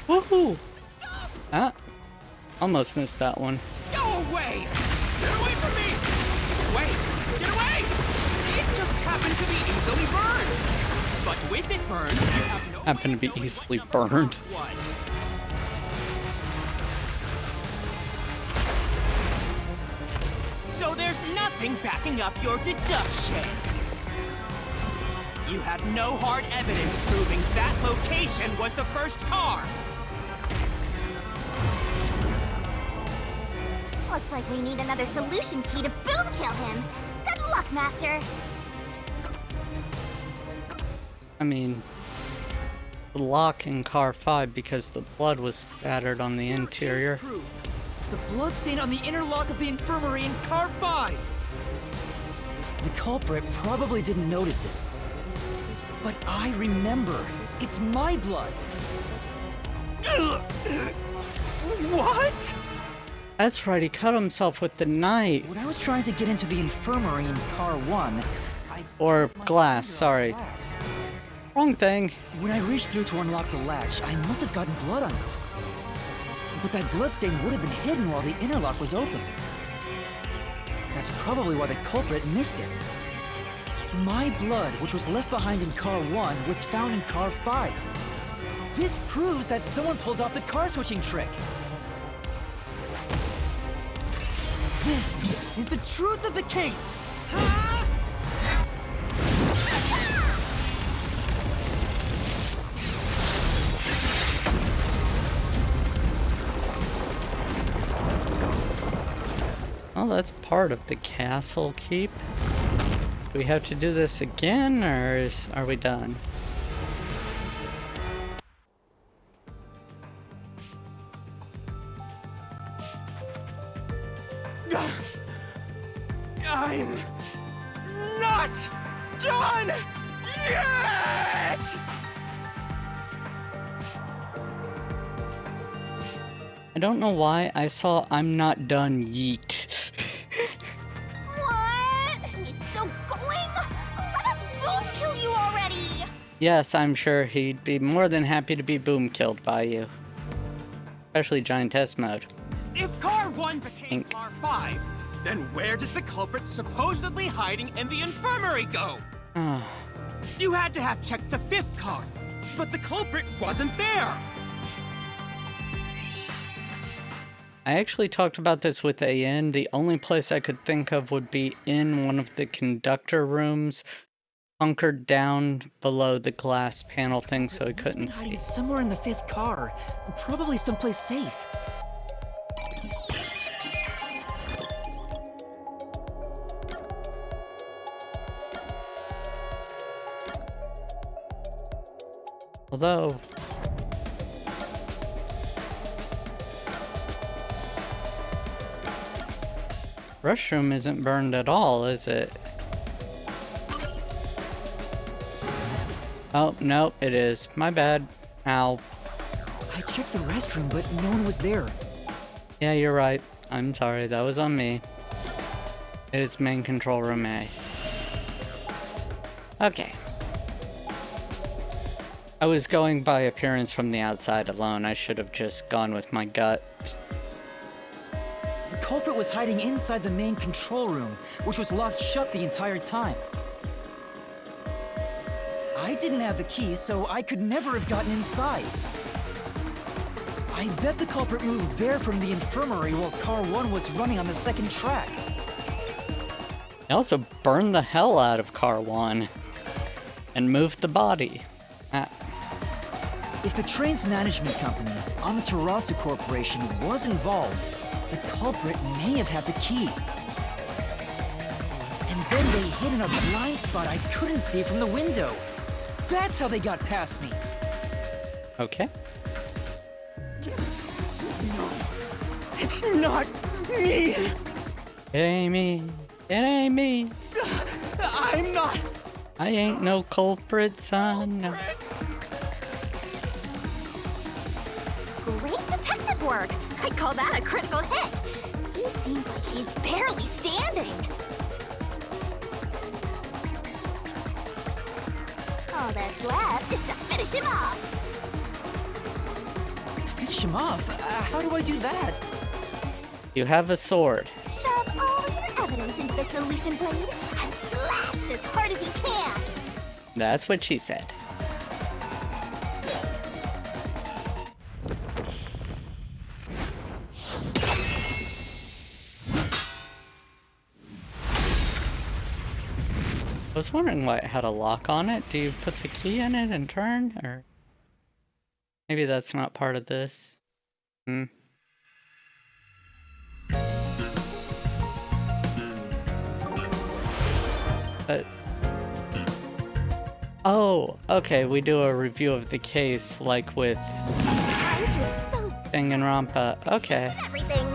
Woohoo! Stop! Ah, almost missed that one. Go away! Get away from me! Get away! Get away! It just happened to be easily burned! But with it burned, you have no Happened to be way of knowing easily what number burned. it was. So there's nothing backing up your deduction. You have no hard evidence proving that location was the first car. Looks like we need another solution key to boom kill him. Good luck, Master. I mean, the lock in car 5 because the blood was spattered on the interior. Proof. The bloodstain on the inner lock of the infirmary in Car 5! The culprit probably didn't notice it. But I remember. It's my blood. What? That's right, he cut himself with the knife. When I was trying to get into the infirmary in Car 1, I... Or my glass, finger on sorry. glass. Wrong thing. When I reached through to unlock the latch, I must have gotten blood on it. But that bloodstain would have been hidden while the inner lock was open. That's probably why the culprit missed it. My blood, which was left behind in Car 1, was found in Car 5. This proves that someone pulled off the car switching trick. This is the truth of the case! Well, that's part of the castle keep. Do we have to do this again, or are we done? I'm not done yet! I don't know why I saw I'm not done yeet. What? He's still going? Let us boom kill you already! Yes, I'm sure he'd be more than happy to be boom killed by you. Especially giantess mode. If Car 1 became Kink. Car 5, then where did the culprit supposedly hiding in the infirmary go? You had to have checked the 5th car, but the culprit wasn't there. I actually talked about this with AN. The only place I could think of would be in one of the conductor rooms, hunkered down below the glass panel thing so he couldn't see. Hiding somewhere in the 5th car. Probably someplace safe. Although... Restroom isn't burned at all, is it? Oh, nope, it is. My bad. Ow. I checked the restroom, but no one was there. Yeah, you're right. I'm sorry, that was on me. It is main control room A. Okay. I was going by appearance from the outside alone. I should have just gone with my gut. The culprit was hiding inside the main control room, which was locked shut the entire time. I didn't have the key, so I could never have gotten inside. I bet the culprit moved there from the infirmary while Car 1 was running on the 2nd track. They also burned the hell out of Car 1 and moved the body. If the train's management company, Amaterasu Corporation, was involved, the culprit may have had the key. And Then they hid in a blind spot I couldn't see from the window. That's how they got past me. Okay. It's not me. It ain't me. It ain't me. I'm not. I ain't no culprit, son. No. Great detective work. I'd call that a critical hit. He seems like he's barely standing. All that's left is to finish him off. Finish him off? How do I do that? You have a sword. Shove all your evidence into the solution blade and slash as hard as you can. That's what she said. I was wondering why it had a lock on it. Do you put the key in it and turn? Or maybe that's not part of this. But oh, okay, we do a review of the case like with Time to expose Danganronpa. Okay. everything.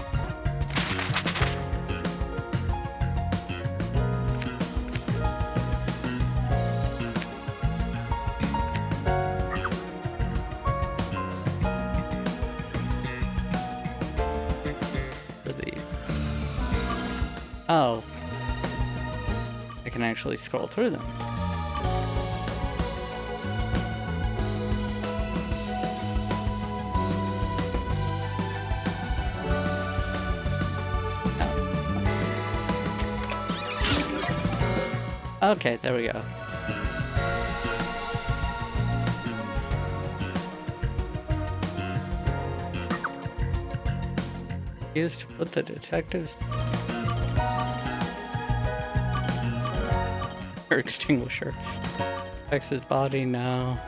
For the oh, I can actually scroll through them. Okay, there we go. Used to put the detectives. Fire extinguisher. Affects his body now.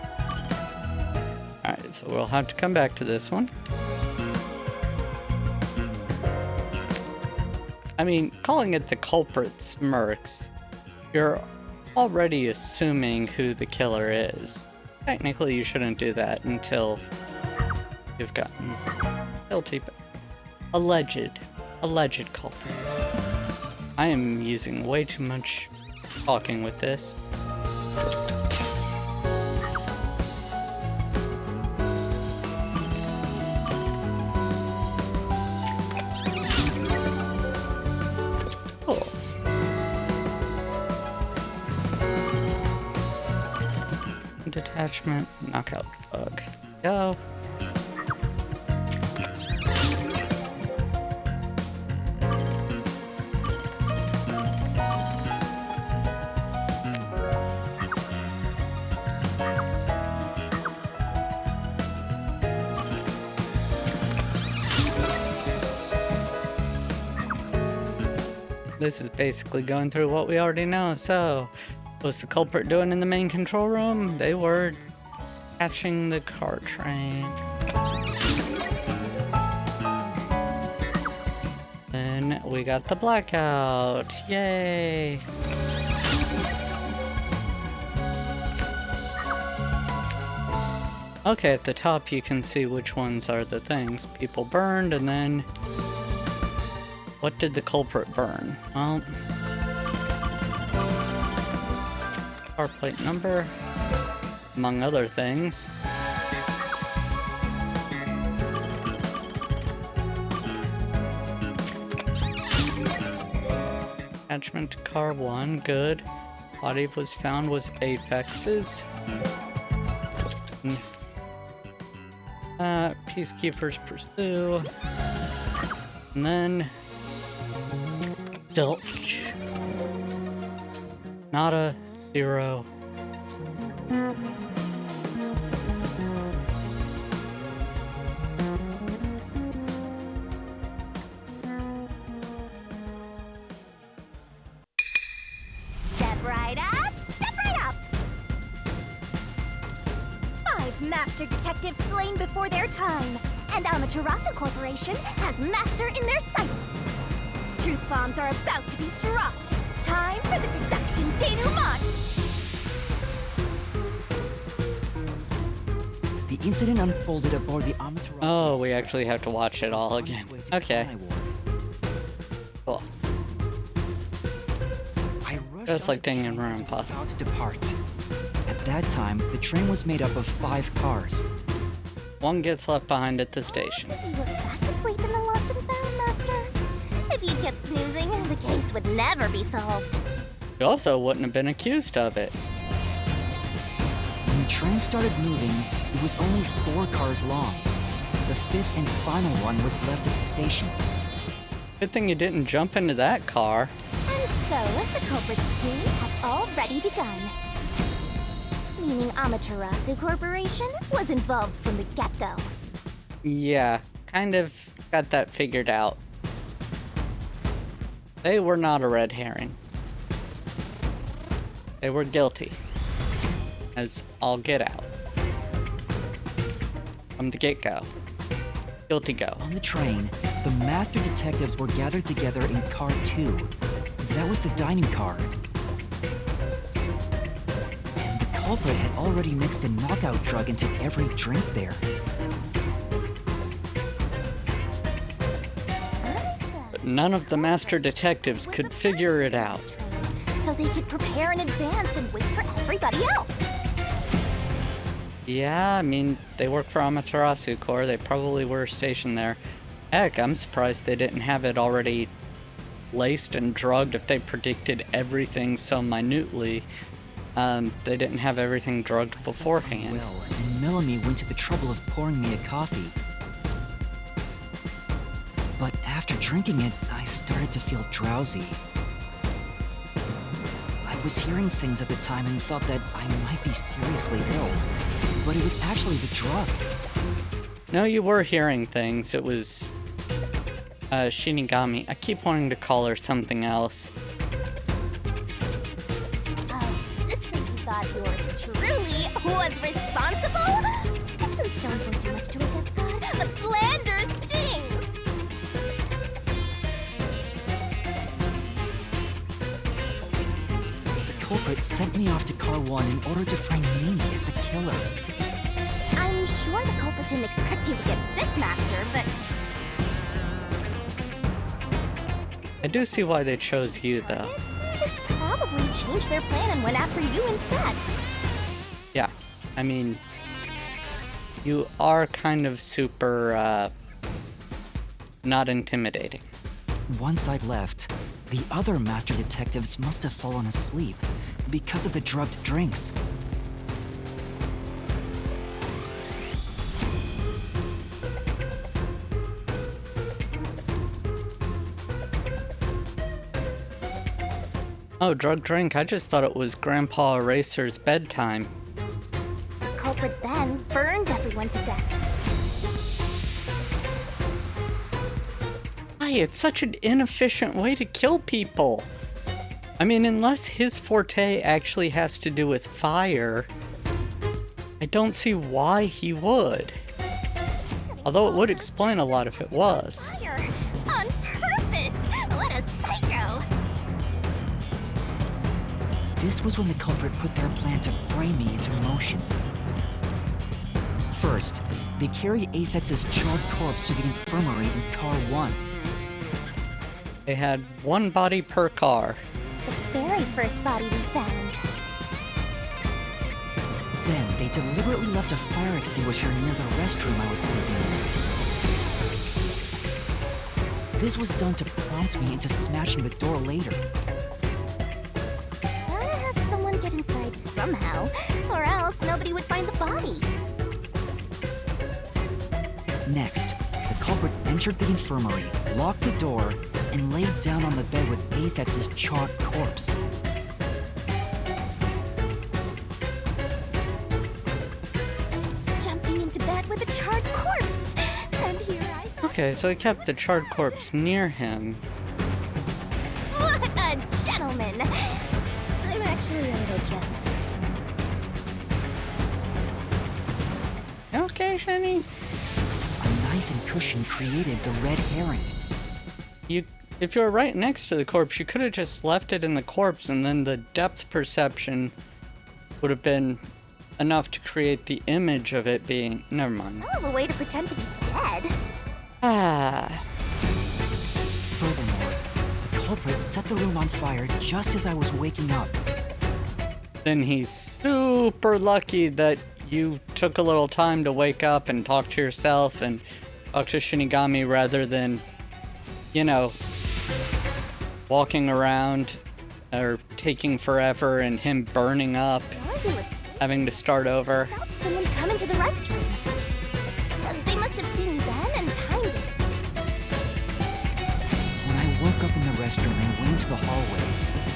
Alright, so we'll have to come back to this one. I mean, calling it the culprit smirks. You're already assuming who the killer is. Technically, you shouldn't do that until you've gotten guilty. Alleged culprit. I am using way too much talking with this. Cool. Detachment, knockout bug. Go. This is basically going through what we already know. So, what's the culprit doing in the main control room? They were catching the car train. Then we got the blackout. Yay! Okay, at the top you can see which ones are the things. People burned, and then what did the culprit burn? Well, car plate number, among other things. Attachment to car 1, good. Body was found was Apex's. Peacekeepers pursue. And then Dilch. Nada, 0. Step right up, step right up. 5 master detectives slain before their time, and Amaterasu Corporation has master in their sights. Truth bombs are about to be dropped. time for the deduction denouement! The incident unfolded aboard the Amaterasu. Oh, we actually have to watch it all again. Okay. Cool. I rushed Just like onto the Danganronpa. train as it was about to depart. At that time, the train was made up of 5 cars. One gets left behind at the station. Because you were fast asleep in the Lost and Found, Master. If you kept snoozing, the case would never be solved. You also wouldn't have been accused of it. When the train started moving, it was only 4 cars long. The 5th and final one was left at the station. Good thing you didn't jump into that car. And so, the culprit scheme had already begun. Meaning Amaterasu Corporation was involved from the get-go. Yeah, kind of got that figured out. They were not a red herring. They were guilty. As all get out. From the get-go. Guilty go. On the train, the master detectives were gathered together in car 2. That was the dining car. And the culprit had already mixed a knockout drug into every drink there. But none of the master detectives could figure it out. So they could prepare in advance and wait for everybody else. Yeah, I mean, they work for Amaterasu Corps. They probably were stationed there. Heck, I'm surprised they didn't have it already laced and drugged if they predicted everything so minutely. They didn't have everything drugged beforehand. Well, and Melanie went to the trouble of pouring me a coffee. But after drinking it, I started to feel drowsy. I was hearing things at the time and thought that I might be seriously ill. But it was actually the drug. No, you were hearing things. It was Shinigami. I keep wanting to call her something else. This second thought yours truly was responsible? Sticks and stones won't do much to a dead god, but slander stings! The culprit sent me off to car 1 in order to frame me as the killer. I'm sure the culprit didn't expect you to get sick, Master, but... I do see why they chose you, though. They probably changed their plan and went after you instead. Yeah, I mean, you are kind of super, not intimidating. Once I'd left, the other master detectives must have fallen asleep because of the drugged drinks. Oh, drug drink. I just thought it was Grandpa Eraser's bedtime. The culprit then burned everyone to death. Why, it's such an inefficient way to kill people. I mean, unless his forte actually has to do with fire, I don't see why he would. Although it would explain a lot if it was. Fire! On purpose! What a psycho! This was when the culprit put their plan to frame me into motion. First, they carried Aphex's charred corpse to the infirmary in car 1. They had one body per car. The very first body we found. Then, they deliberately left a fire extinguisher near the restroom I was sleeping in. This was done to prompt me into smashing the door later. Gotta have someone get inside somehow, or else nobody would find the body. Next, the culprit entered the infirmary, locked the door, and laid down on the bed with Aphex's charred corpse. Jumping into bed with a charred corpse! And here I... Okay, so he kept the charred corpse near him. What a gentleman! I'm actually a little jealous. Okay, Shani. A knife and cushion created the red herring. You if you're right next to the corpse, you could have just left it in the corpse, and then the depth perception would have been enough to create the image of it being... Never mind. Hell of a way to pretend to be dead. Furthermore, the culprit set the room on fire just as I was waking up. Then he's super lucky that you took a little time to wake up and talk to yourself and talk to Shinigami rather than, you know, walking around or taking forever and him burning up, While you were asleep, having to start over. I felt someone come into the restroom. They must have seen Ben and timed it. When I woke up in the restroom and went into the hallway,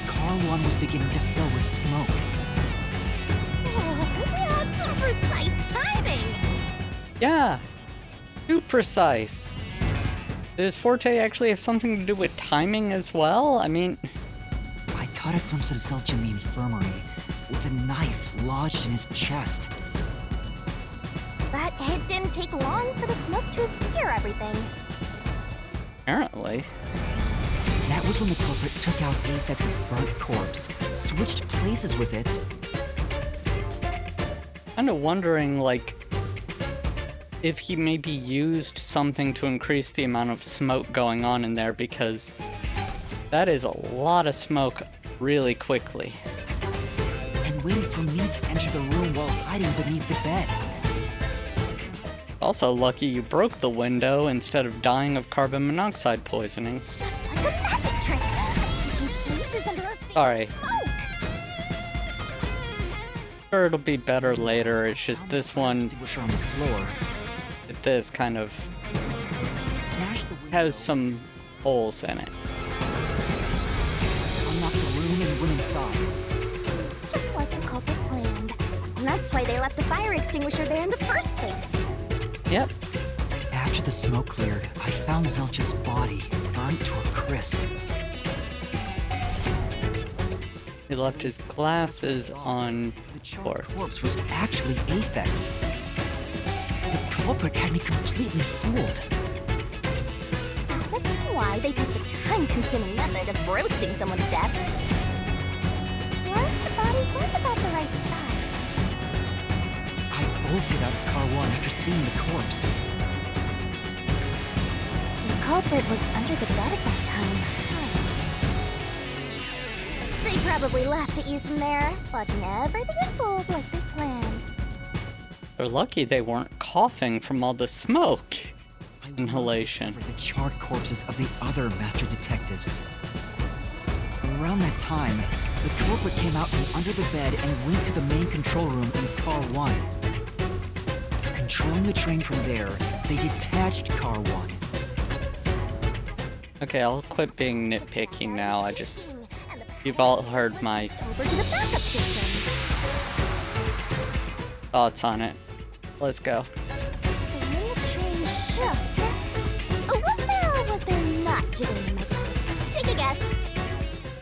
car 1 was beginning to fill with smoke. Oh, that's some precise timing. Yeah, too precise. Does Forte actually have something to do with timing as well? I mean... I caught a glimpse of Zilch in the infirmary, with a knife lodged in his chest. But it didn't take long for the smoke to obscure everything. Apparently. That was when the culprit took out Aphex's burnt corpse, switched places with it. Kind of wondering, like, if he maybe used something to increase the amount of smoke going on in there, because that is a lot of smoke really quickly. And waited for me to enter the room while hiding beneath the bed. Also lucky you broke the window instead of dying of carbon monoxide poisoning. Just like a magic trick. Switching places under a field Sorry. of smoke. Sure, it'll be better later, it's just this one, Extinguisher on the floor. this kind of Smashed the window. has some holes in it. Unlocked the room and went inside. Just like the culprit planned. And that's why they left the fire extinguisher there in the first place. Yep. After the smoke cleared, I found Zilch's body, burnt to a crisp. He left his glasses on The charred corpse. corpse was actually Aphex. The culprit had me completely fooled. That must be why they picked the time-consuming method of roasting someone to death. Plus, the body was about the right size. I bolted out of car 1 after seeing the corpse. The culprit was under the bed at that time. They probably laughed at you from there, watching everything unfold like they planned. They're lucky they weren't coughing from all the smoke. I Inhalation. For the charred corpses of the other master detectives. Around that time, the culprit came out from under the bed and went to the main control room in car 1. Controlling the train from there, they detached car 1. Okay, I'll quit being nitpicky now. You've all heard my Over to the backup system. thoughts on it. Let's go. So when the train shook, was there or was there not jiggling in my blouse? Take a guess.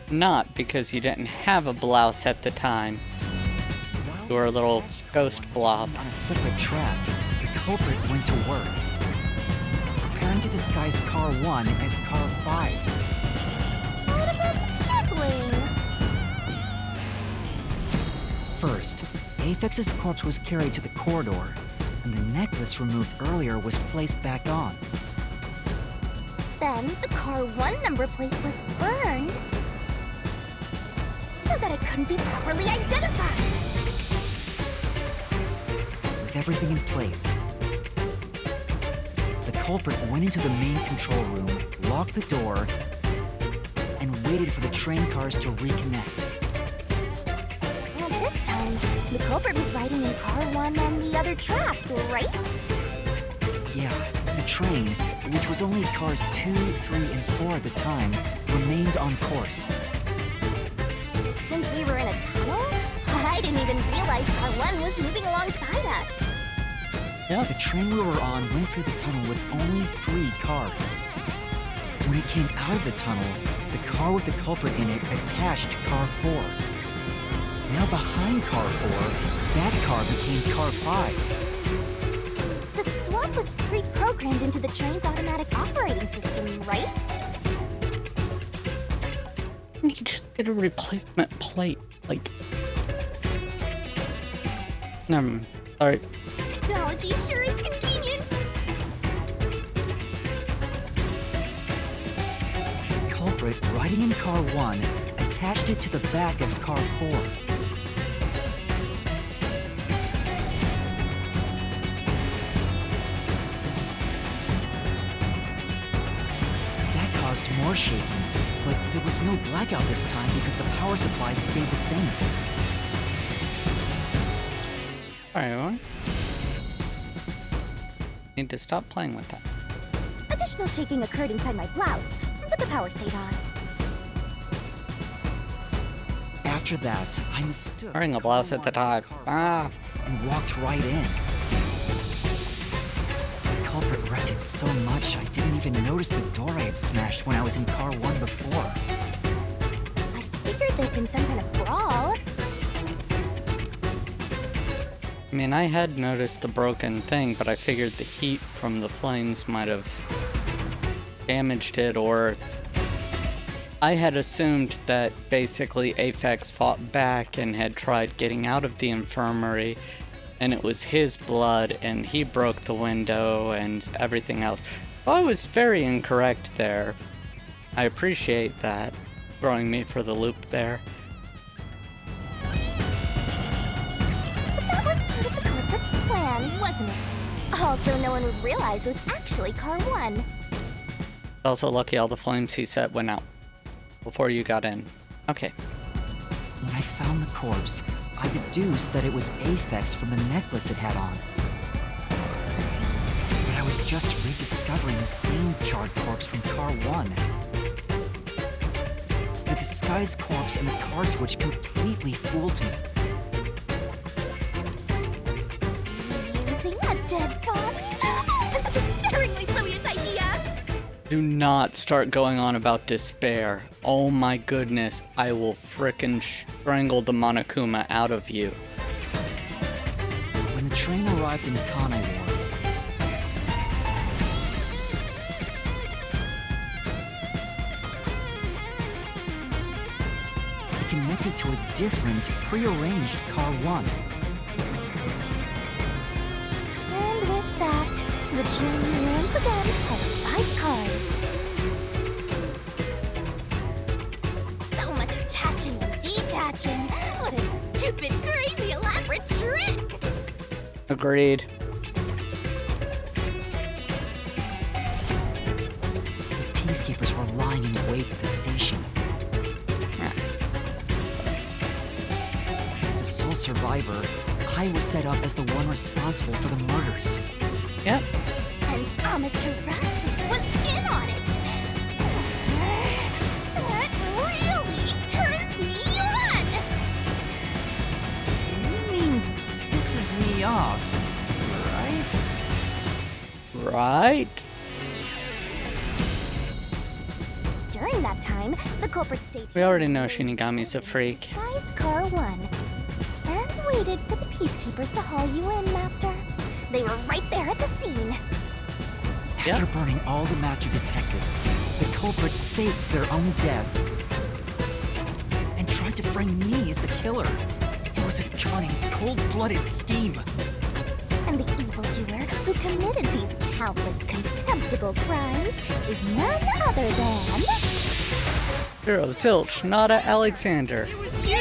Not because you didn't have a blouse at the time. You were a little ghost blob. On a separate track, the culprit went to work, preparing to disguise car 1 as car 5. What about the juggling? First, Aphex's corpse was carried to the corridor, and the necklace removed earlier was placed back on. Then the car 1 number plate was burned so that it couldn't be properly identified. With everything in place, the culprit went into the main control room, locked the door, and waited for the train cars to reconnect. And this time, the culprit was riding in car 1 on the other track, right? Yeah, the train, which was only cars 2, 3, and 4 at the time, remained on course. Since we were in a tunnel, I didn't even realize car 1 was moving alongside us. Yep. The train we were on went through the tunnel with only 3 cars. When it came out of the tunnel, the car with the culprit in it attached car 4. Now behind car 4, that car became car 5. The swap was pre-programmed into the train's automatic operating system, right? you just get a replacement plate? Like, never mind. Sorry. Technology sure is convenient. The culprit, riding in car 1, attached it to the back of car 4. That caused more shaking, but there was no blackout this time because the power supply stayed the same. Alright, everyone. Need to stop playing with that. Additional shaking occurred inside my blouse, but the power stayed on. After that, I mistook Wearing a blouse at the time. Ah. and walked right in. The culprit wrecked it so much I didn't even notice the door I had smashed when I was in car 1 before. I figured there'd been some kind of brawl. I mean, I had noticed the broken thing, but I figured the heat from the flames might have damaged it, or I had assumed that basically Aphex fought back and had tried getting out of the infirmary, and it was his blood, and he broke the window and everything else. Well, I was very incorrect there. I appreciate that, throwing me for the loop there. That was part of the culprit's plan, wasn't it? Also, no one would realize it was actually car 1. Also lucky all the flames he set went out before you got in. Okay. When I found the corpse, I deduced that it was Aphex from the necklace it had on. But I was just rediscovering the same charred corpse from car 1. The disguised corpse and the car switch completely fooled me. Using a dead body? Oh, this is a staringly brilliant idea! Do not start going on about despair. Oh my goodness, I will frickin' strangle the Monokuma out of you. When the train arrived in Kanai, it connected to a different, prearranged car 1. And with that, the journey once again had 5 cars. So much attaching and detaching. What a stupid, crazy, elaborate trick! Agreed. The peacekeepers were lying in wait at the station. As the sole survivor, I was set up as the one responsible for the murders. Yep. And Amaterasu was in on it! That really turns me on! You mean pisses me off, right? Right? During that time, the culprit stayed. We already know Shinigami's a freak. Disguised car 1 and waited for the peacekeepers to haul you in, Master. They were right there at the scene. After burning all the master detectives, the culprit faked their own death and tried to frame me as the killer. It was a cunning, cold-blooded scheme. And the evildoer who committed these countless contemptible crimes is none other than... Zero Zilch, Nada Alexander. It was you!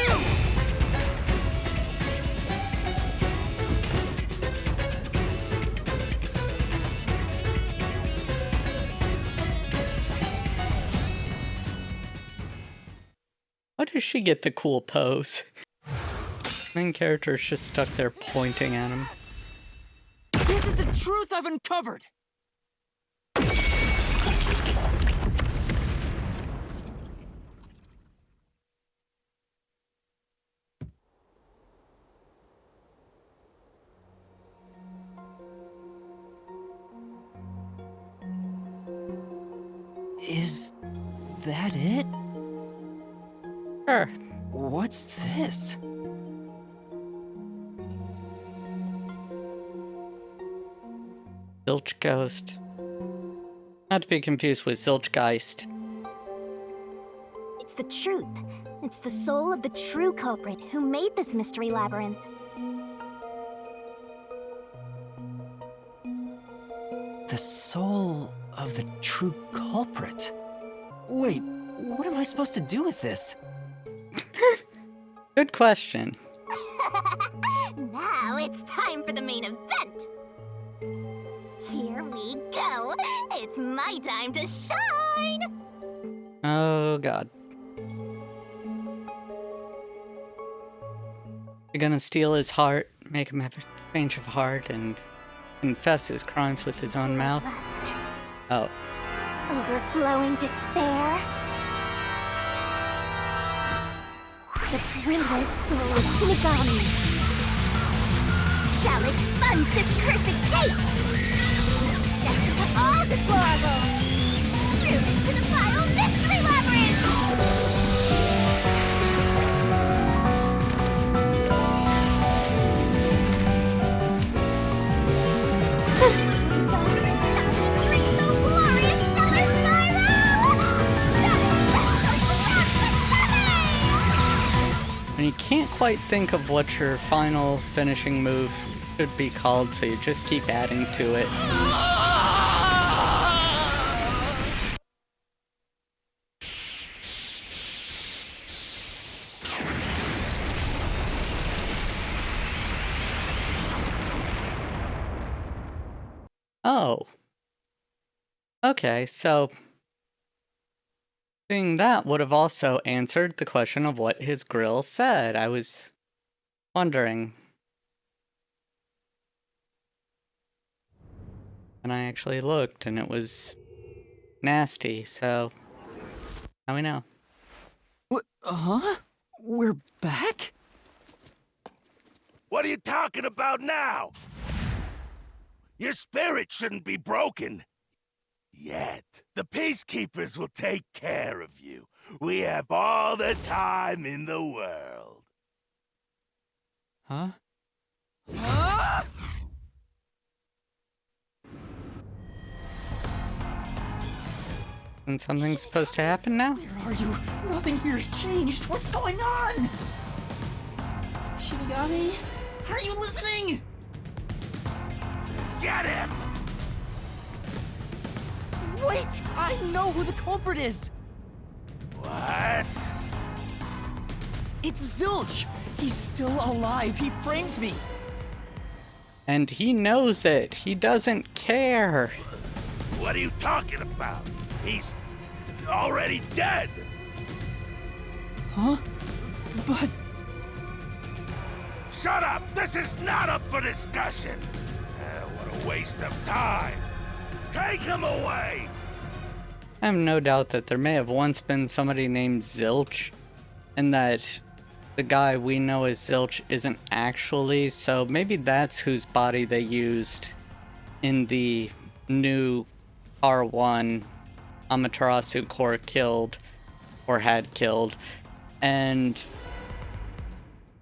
Why does she get the cool pose? Main character's just stuck there pointing at him. This is the truth I've uncovered! Is that it? Sure. What's this? Zilch Ghost. Not to be confused with Zilchgeist. It's the truth. It's the soul of the true culprit who made this mystery labyrinth. The soul of the true culprit? Wait, what am I supposed to do with this? Good question. Now it's time for the main event! Here we go! It's my time to shine! Oh, God. You're gonna steal his heart, make him have a change of heart, and confess his crimes with his own mouth? Lust. Oh. Overflowing despair. The brilliant soul of Shinigami shall expunge this cursed case! Death to all deplorables! Through into the final mystery labyrinth! And you can't quite think of what your final finishing move should be called, so you just keep adding to it. Oh. Okay, so seeing that would have also answered the question of what his grill said. I was wondering. And I actually looked, and it was nasty, so now we know. What? Huh? We're back? What are you talking about now? Your spirit shouldn't be broken. Yet. The Peacekeepers will take care of you. We have all the time in the world. Huh? And something's supposed to happen now? Where are you? Nothing here's changed. What's going on? Shinigami? Are you listening? Get him! Wait! I know who the culprit is! What? It's Zilch! He's still alive. He framed me. And he knows it. He doesn't care. What are you talking about? He's already dead! Huh? But... Shut up! This is not up for discussion! What a waste of time! Take him away! I have no doubt that there may have once been somebody named Zilch, and that the guy we know as Zilch isn't actually, so maybe that's whose body they used in the new R1 Amaterasu Corps killed, or had killed, and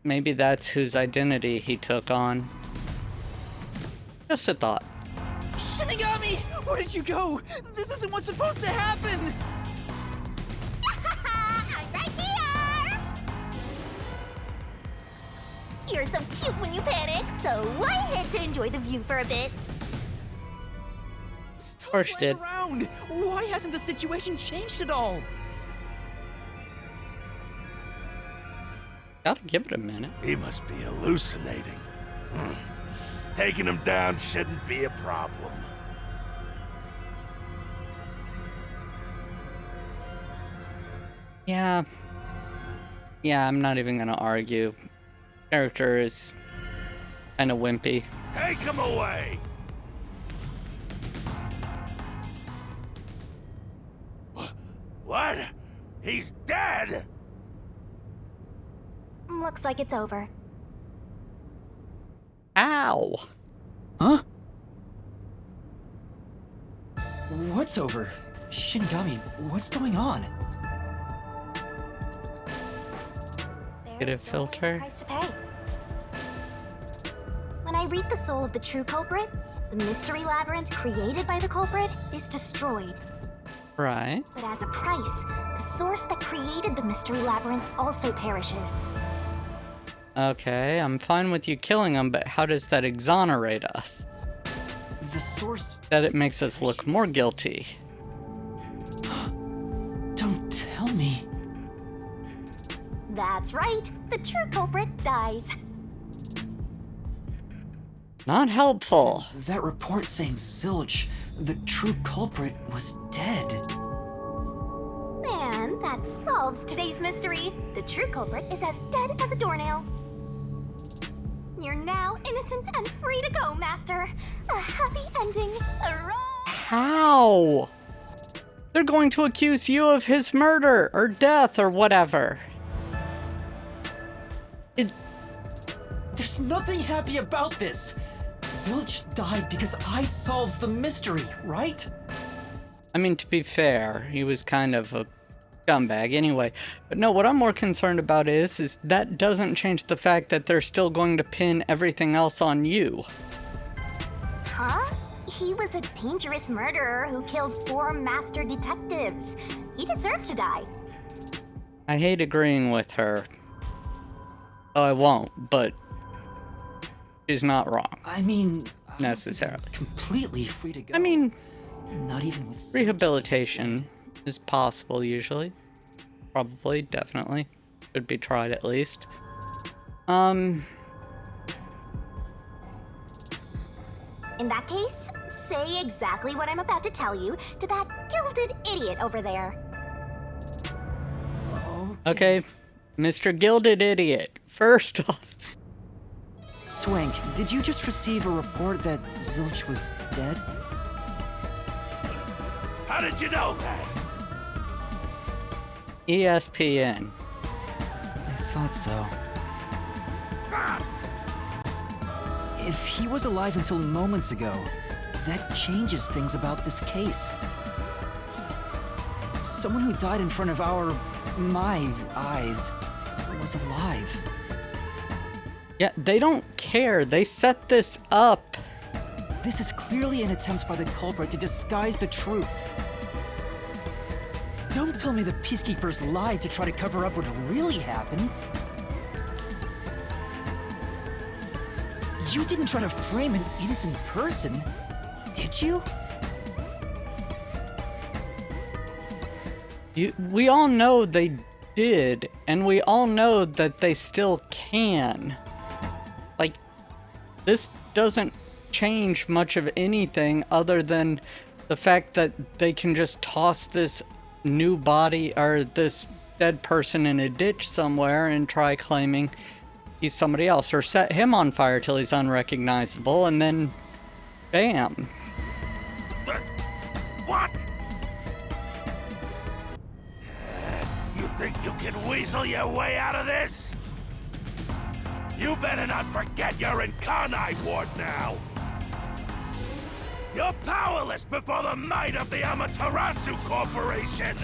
maybe that's whose identity he took on. Just a thought. Shinigami! Where did you go? This isn't what's supposed to happen! I'm right here! You're so cute when you panic, so I had to enjoy the view for a bit. Stop course you playing did. around! Why hasn't the situation changed at all? Gotta give it a minute. He must be hallucinating. Taking him down shouldn't be a problem. Yeah, I'm not even gonna argue. Character is kind of wimpy. Take him away! What? He's dead? Looks like it's over. Ow! Huh? What's over? Shinigami, what's going on? Get a There's always filter. a price to pay. When I read the soul of the true culprit, the mystery labyrinth created by the culprit is destroyed. Right. But as a price, the source that created the mystery labyrinth also perishes. Okay, I'm fine with you killing him, but how does that exonerate us? The source... That it makes us look more guilty. Don't tell me. That's right, the true culprit dies. Not helpful. That report saying Zilch, the true culprit, was dead. And that solves today's mystery. The true culprit is as dead as a doornail. You're now innocent and free to go, Master. A happy ending. Hurrah! How? They're going to accuse you of his murder or death or whatever. There's nothing happy about this. Zilch died because I solved the mystery, right? I mean, to be fair, he was kind of a scumbag anyway. But no, what I'm more concerned about is that doesn't change the fact that they're still going to pin everything else on you. Huh? He was a dangerous murderer who killed 4 master detectives. He deserved to die. I hate agreeing with her. Oh, I won't, but she's not wrong. I mean... Necessarily. Completely free to go. I mean, not even with... rehabilitation is possible usually. Probably, definitely. Could be tried at least. In that case, say exactly what I'm about to tell you to that gilded idiot over there. Okay, Mr. Gilded Idiot. First off, Swank, did you just receive a report that Zilch was dead? How did you know that? ESPN. I thought so. If he was alive until moments ago, that changes things about this case. Someone who died in front of my eyes, was alive. Yeah, they don't care. They set this up. This is clearly an attempt by the culprit to disguise the truth. Don't tell me the Peacekeepers lied to try to cover up what really happened. You didn't try to frame an innocent person, did you? We all know they did, and we all know that they still can. Like, this doesn't change much of anything other than the fact that they can just toss this new body or this dead person in a ditch somewhere and try claiming he's somebody else, or set him on fire till he's unrecognizable, and then bam. What? You think you can weasel your way out of this? You better not forget you're in Kanai ward now. You're powerless before the might of the Amaterasu Corporation.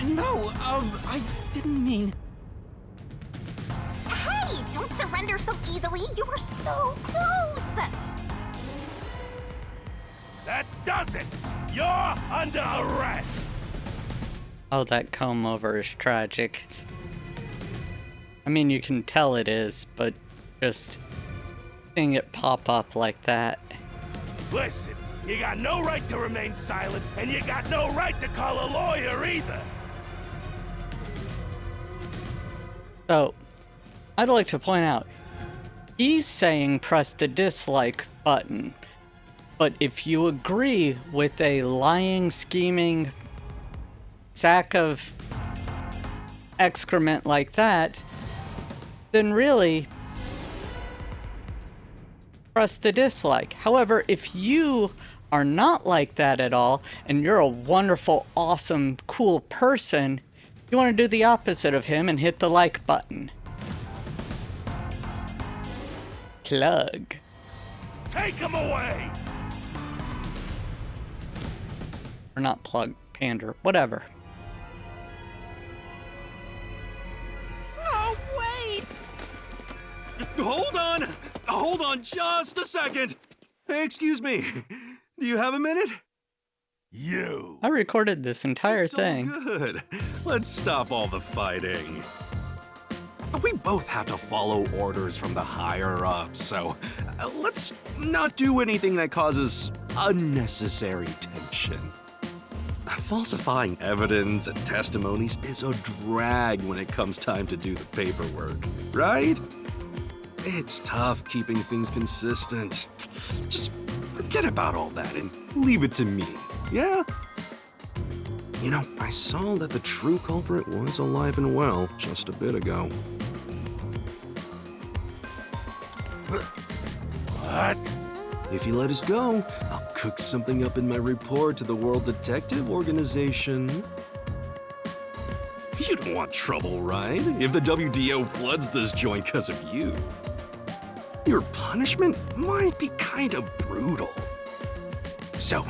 No, I didn't mean... Hey, don't surrender so easily. You were so close. That does it. You're under arrest. Oh, that comb over is tragic. I mean, you can tell it is, but just seeing it pop up like that. Listen, you got no right to remain silent, and you got no right to call a lawyer either. So, I'd like to point out, he's saying press the dislike button, but if you agree with a lying, scheming sack of excrement like that, then really press the dislike. However, if you are not like that at all, and you're a wonderful, awesome, cool person, you want to do the opposite of him and hit the like button. Plug. Take him away. Or not plug, pander, whatever. No, wait! Hold on just a second. Hey, excuse me. Do you have a minute? You! I recorded this entire It's all thing. good. Let's stop all the fighting. We both have to follow orders from the higher-ups, so let's not do anything that causes unnecessary tension. Falsifying evidence and testimonies is a drag when it comes time to do the paperwork, right? It's tough keeping things consistent. Just forget about all that and leave it to me, yeah? You know, I saw that the true culprit was alive and well just a bit ago. What? If you let us go, I'll cook something up in my report to the World Detective Organization. You don't want trouble, right? If the WDO floods this joint because of you. Your punishment might be kind of brutal. So,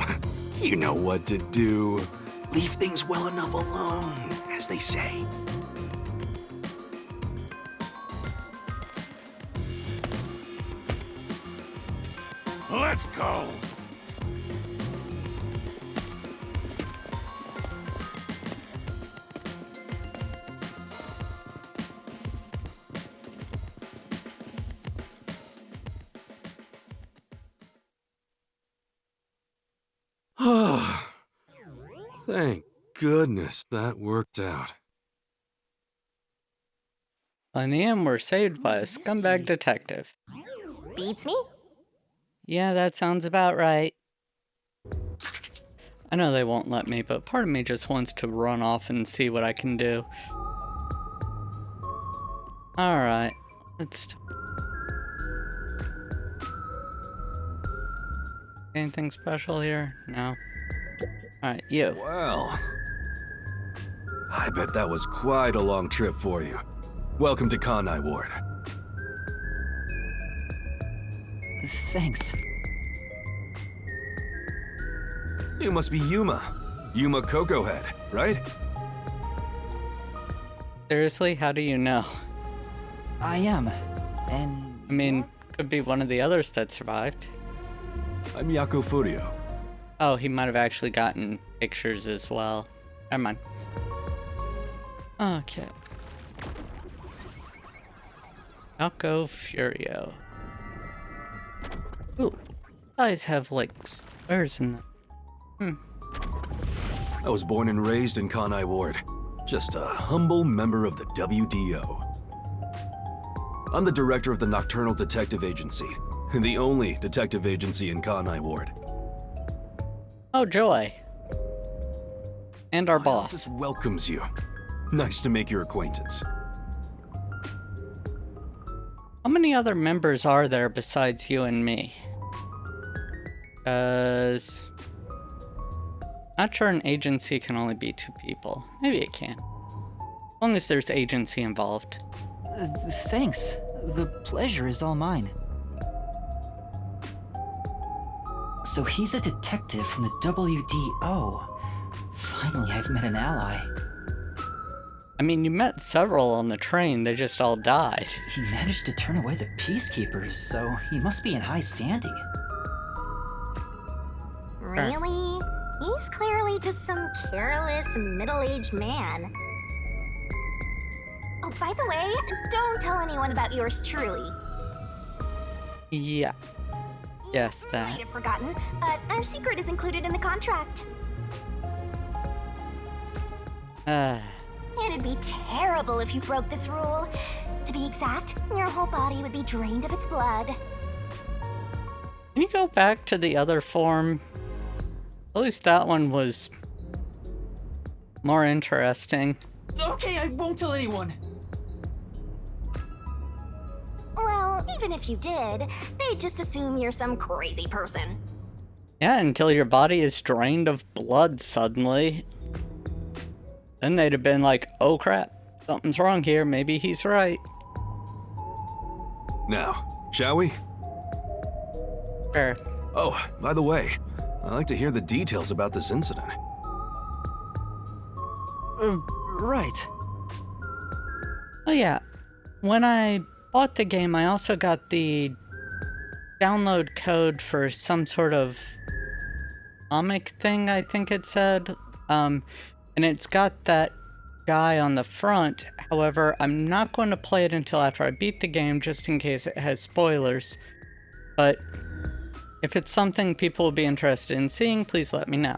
you know what to do. Leave things well enough alone, as they say. Let's go! Thank goodness that worked out. Lenny and were saved by a scumbag detective. Beats me? Yeah, that sounds about right. I know they won't let me, but part of me just wants to run off and see what I can do. Alright, let's... Anything special here? No. Alright, you. Well, I bet that was quite a long trip for you. Welcome to Kanai Ward. Thanks. You must be Yuma. Yuma Cocoa Head, right? Seriously, how do you know? I am. And I mean, could be one of the others that survived. I'm Yako Furio. Oh, he might have actually gotten pictures as well. Never mind. Okay. Yako Furio. Ooh, eyes have like squares in them. I was born and raised in Kanai Ward. Just a humble member of the WDO. I'm the director of the Nocturnal Detective Agency, the only detective agency in Kanai Ward. Oh, joy. And our My boss. office welcomes you. Nice to make your acquaintance. How many other members are there besides you and me? Not sure an agency can only be 2 people. Maybe it can. As long as there's agency involved. Thanks. The pleasure is all mine. So he's a detective from the WDO. Finally, I've met an ally. I mean, you met several on the train, they just all died. He managed to turn away the peacekeepers, so he must be in high standing. Really? He's clearly just some careless, middle-aged man. Oh, by the way, don't tell anyone about yours truly. Yeah. Yes, Might that. have forgotten, but our secret is included in the contract. It'd be terrible if you broke this rule. To be exact, your whole body would be drained of its blood. Can you go back to the other form? At least that one was more interesting. Okay, I won't tell anyone. Well, even if you did, they'd just assume you're some crazy person. Yeah, until your body is drained of blood suddenly. Then they'd have been like, oh crap, something's wrong here, maybe he's right. Now, shall we? Sure. Oh, by the way, I'd like to hear the details about this incident. Right. Oh yeah, when I bought the game, I also got the download code for some sort of comic thing, I think it said. And it's got that guy on the front. However, I'm not going to play it until after I beat the game, just in case it has spoilers. But if it's something people will be interested in seeing, please let me know.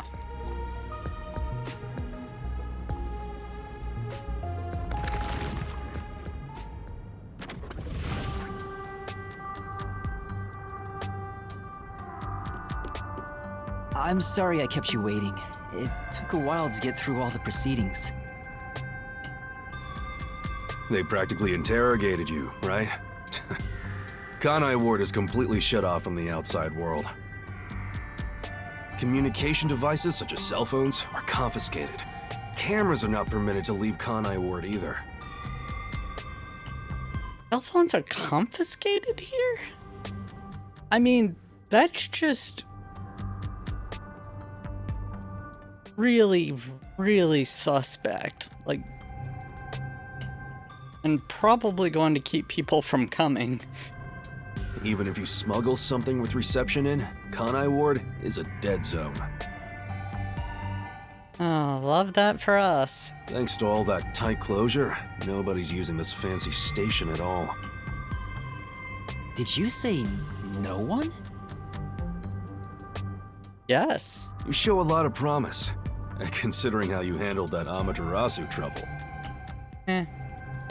I'm sorry I kept you waiting. It took a while to get through all the proceedings. They practically interrogated you, right? Kanai Ward is completely shut off from the outside world. Communication devices, such as cell phones, are confiscated. Cameras are not permitted to leave Kanai Ward either. Cell phones are confiscated here? I mean, that's just really, really suspect. Like, and probably going to keep people from coming. Even if you smuggle something with reception in, Kanai Ward is a dead zone. Oh, love that for us. Thanks to all that tight closure, nobody's using this fancy station at all. Did you say no one? Yes. You show a lot of promise, considering how you handled that Amaterasu trouble. Eh.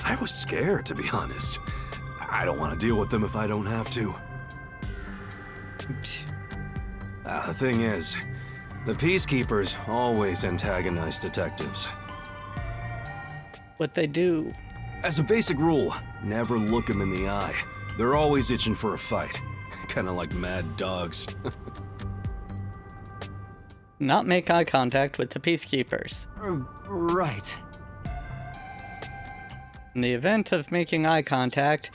I was scared, to be honest. I don't want to deal with them if I don't have to. The thing is, the Peacekeepers always antagonize detectives. What they do. As a basic rule, never look them in the eye. They're always itching for a fight. Kinda like mad dogs. Not make eye contact with the Peacekeepers. Right. In the event of making eye contact,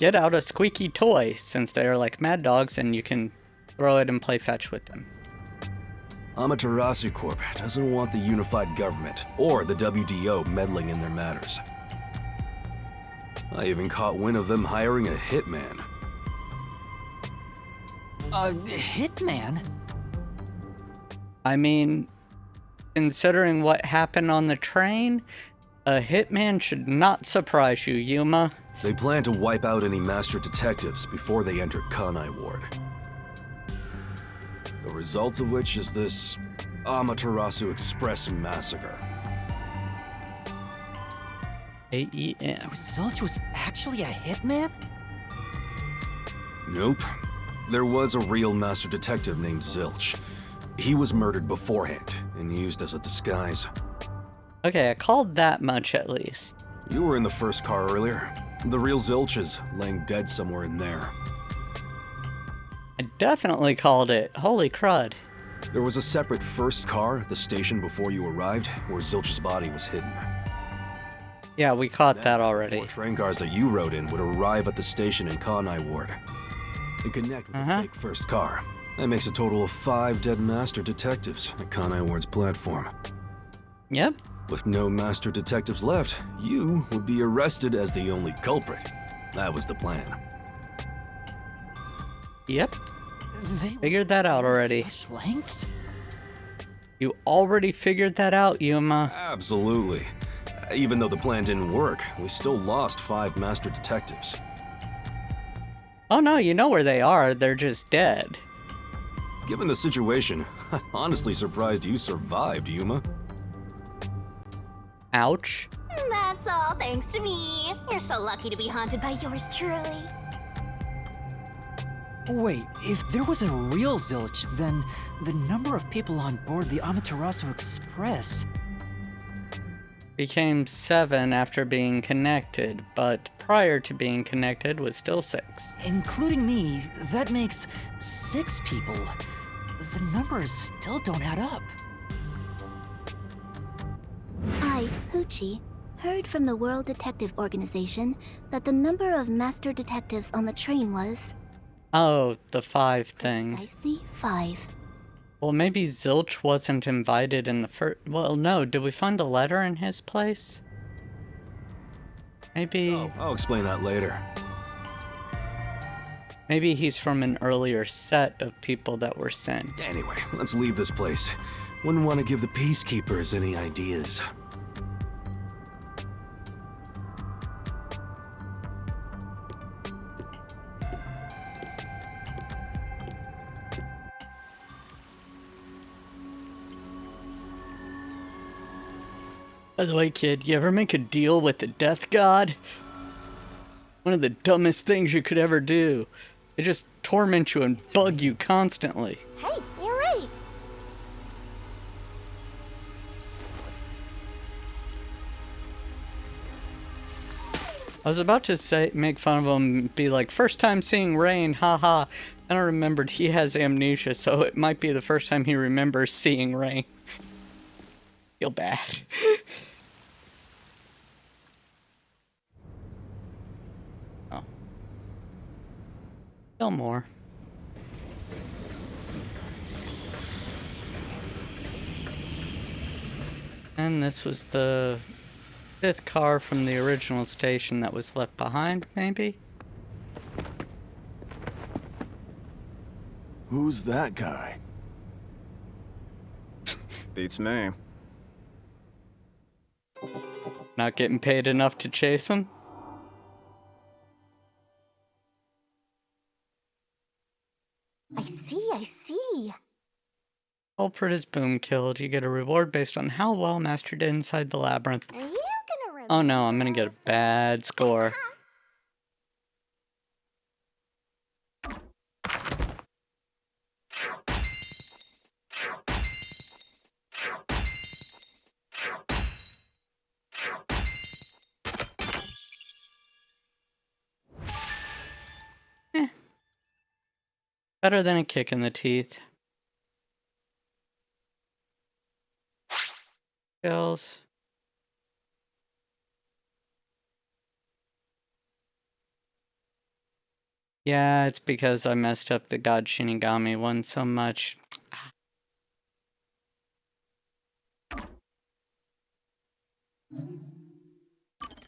get out a squeaky toy, since they are like mad dogs and you can throw it and play fetch with them. Amaterasu Corp doesn't want the unified government or the WDO meddling in their matters. I even caught wind of them hiring a hitman. A hitman? I mean, considering what happened on the train, a hitman should not surprise you, Yuma. They plan to wipe out any master detectives before they enter Kanai Ward. The results of which is this Amaterasu Express massacre. AEM. So Zilch was actually a hitman? Nope. There was a real master detective named Zilch. He was murdered beforehand and used as a disguise. Okay, I called that much at least. You were in the first car earlier. The real Zilch is laying dead somewhere in there. I definitely called it. Holy crud. There was a separate first car at the station before you arrived, where Zilch's body was hidden. Yeah, we caught that already. 4 train cars that you rode in would arrive at the station in Kanai Ward and connect with the fake first car. That makes a total of 5 dead master detectives at Kanai Ward's platform. Yep. With no master detectives left, you would be arrested as the only culprit. That was the plan. Yep. They Figured that out already. such lengths? You already figured that out, Yuma. Absolutely. Even though the plan didn't work, we still lost 5 master detectives. Oh no, you know where they are. They're just dead. Given the situation, I'm honestly surprised you survived, Yuma. Ouch. That's all thanks to me. You're so lucky to be haunted by yours truly. Wait, if there was a real Zilch, then the number of people on board the Amaterasu Express... Became 7 after being connected, but prior to being connected was still 6. Including me, that makes 6 people. The numbers still don't add up. I, Hoochie, heard from the World Detective Organization that the number of master detectives on the train was... Oh, the 5 thing. precisely 5. Well, maybe Zilch wasn't invited in the first... Well, no, did we find a letter in his place? Maybe... Oh, I'll explain that later. Maybe he's from an earlier set of people that were sent. Anyway, let's leave this place. Wouldn't want to give the peacekeepers any ideas. By the way, kid, you ever make a deal with the death god? One of the dumbest things you could ever do. They just torment you and bug you constantly. Hey, you're right. I was about to say, make fun of him, be like, first time seeing rain, haha. Then I remembered he has amnesia, so it might be the first time he remembers seeing rain. Feel bad. Oh. Still more. And this was the 5th car from the original station that was left behind, maybe? Who's that guy? Beats me. Not getting paid enough to chase him? I see. Culprit is boom killed. You get a reward based on how well mastered inside the labyrinth. Are you gonna remember? Oh no, I'm gonna get a bad score. Better than a kick in the teeth. Kills. Yeah, it's because I messed up the God Shinigami one so much.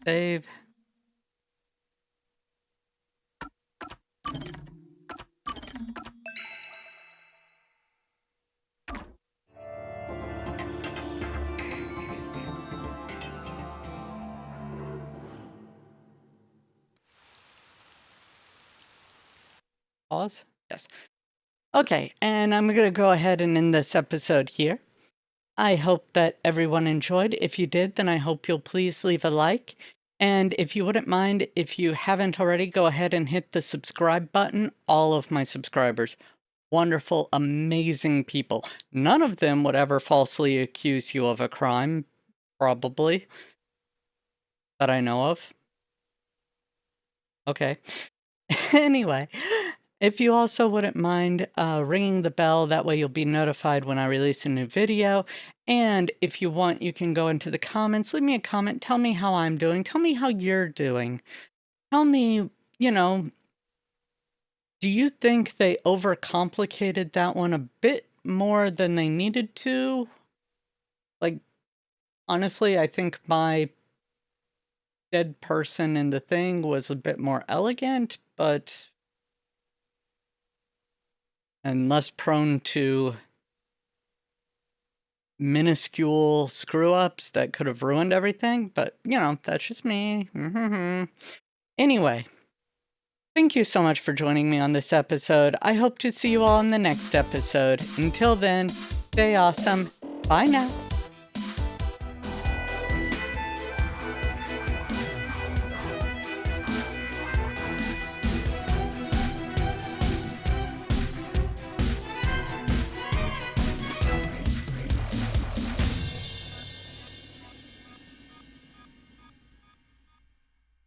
Save. Pause? Yes. Okay, and I'm gonna go ahead and end this episode here. I hope that everyone enjoyed. If you did, then I hope you'll please leave a like. And if you wouldn't mind, if you haven't already, go ahead and hit the subscribe button. All of my subscribers, wonderful, amazing people. None of them would ever falsely accuse you of a crime, probably, that I know of. Okay. Anyway, if you also wouldn't mind ringing the bell, that way you'll be notified when I release a new video. And if you want, you can go into the comments, leave me a comment, tell me how I'm doing, tell me how you're doing. Tell me, you know, do you think they overcomplicated that one a bit more than they needed to? Like, honestly, I think my dead person in the thing was a bit more elegant, but and less prone to minuscule screw-ups that could have ruined everything, but, you know, that's just me. Anyway, thank you so much for joining me on this episode. I hope to see you all in the next episode. Until then, stay awesome. Bye now.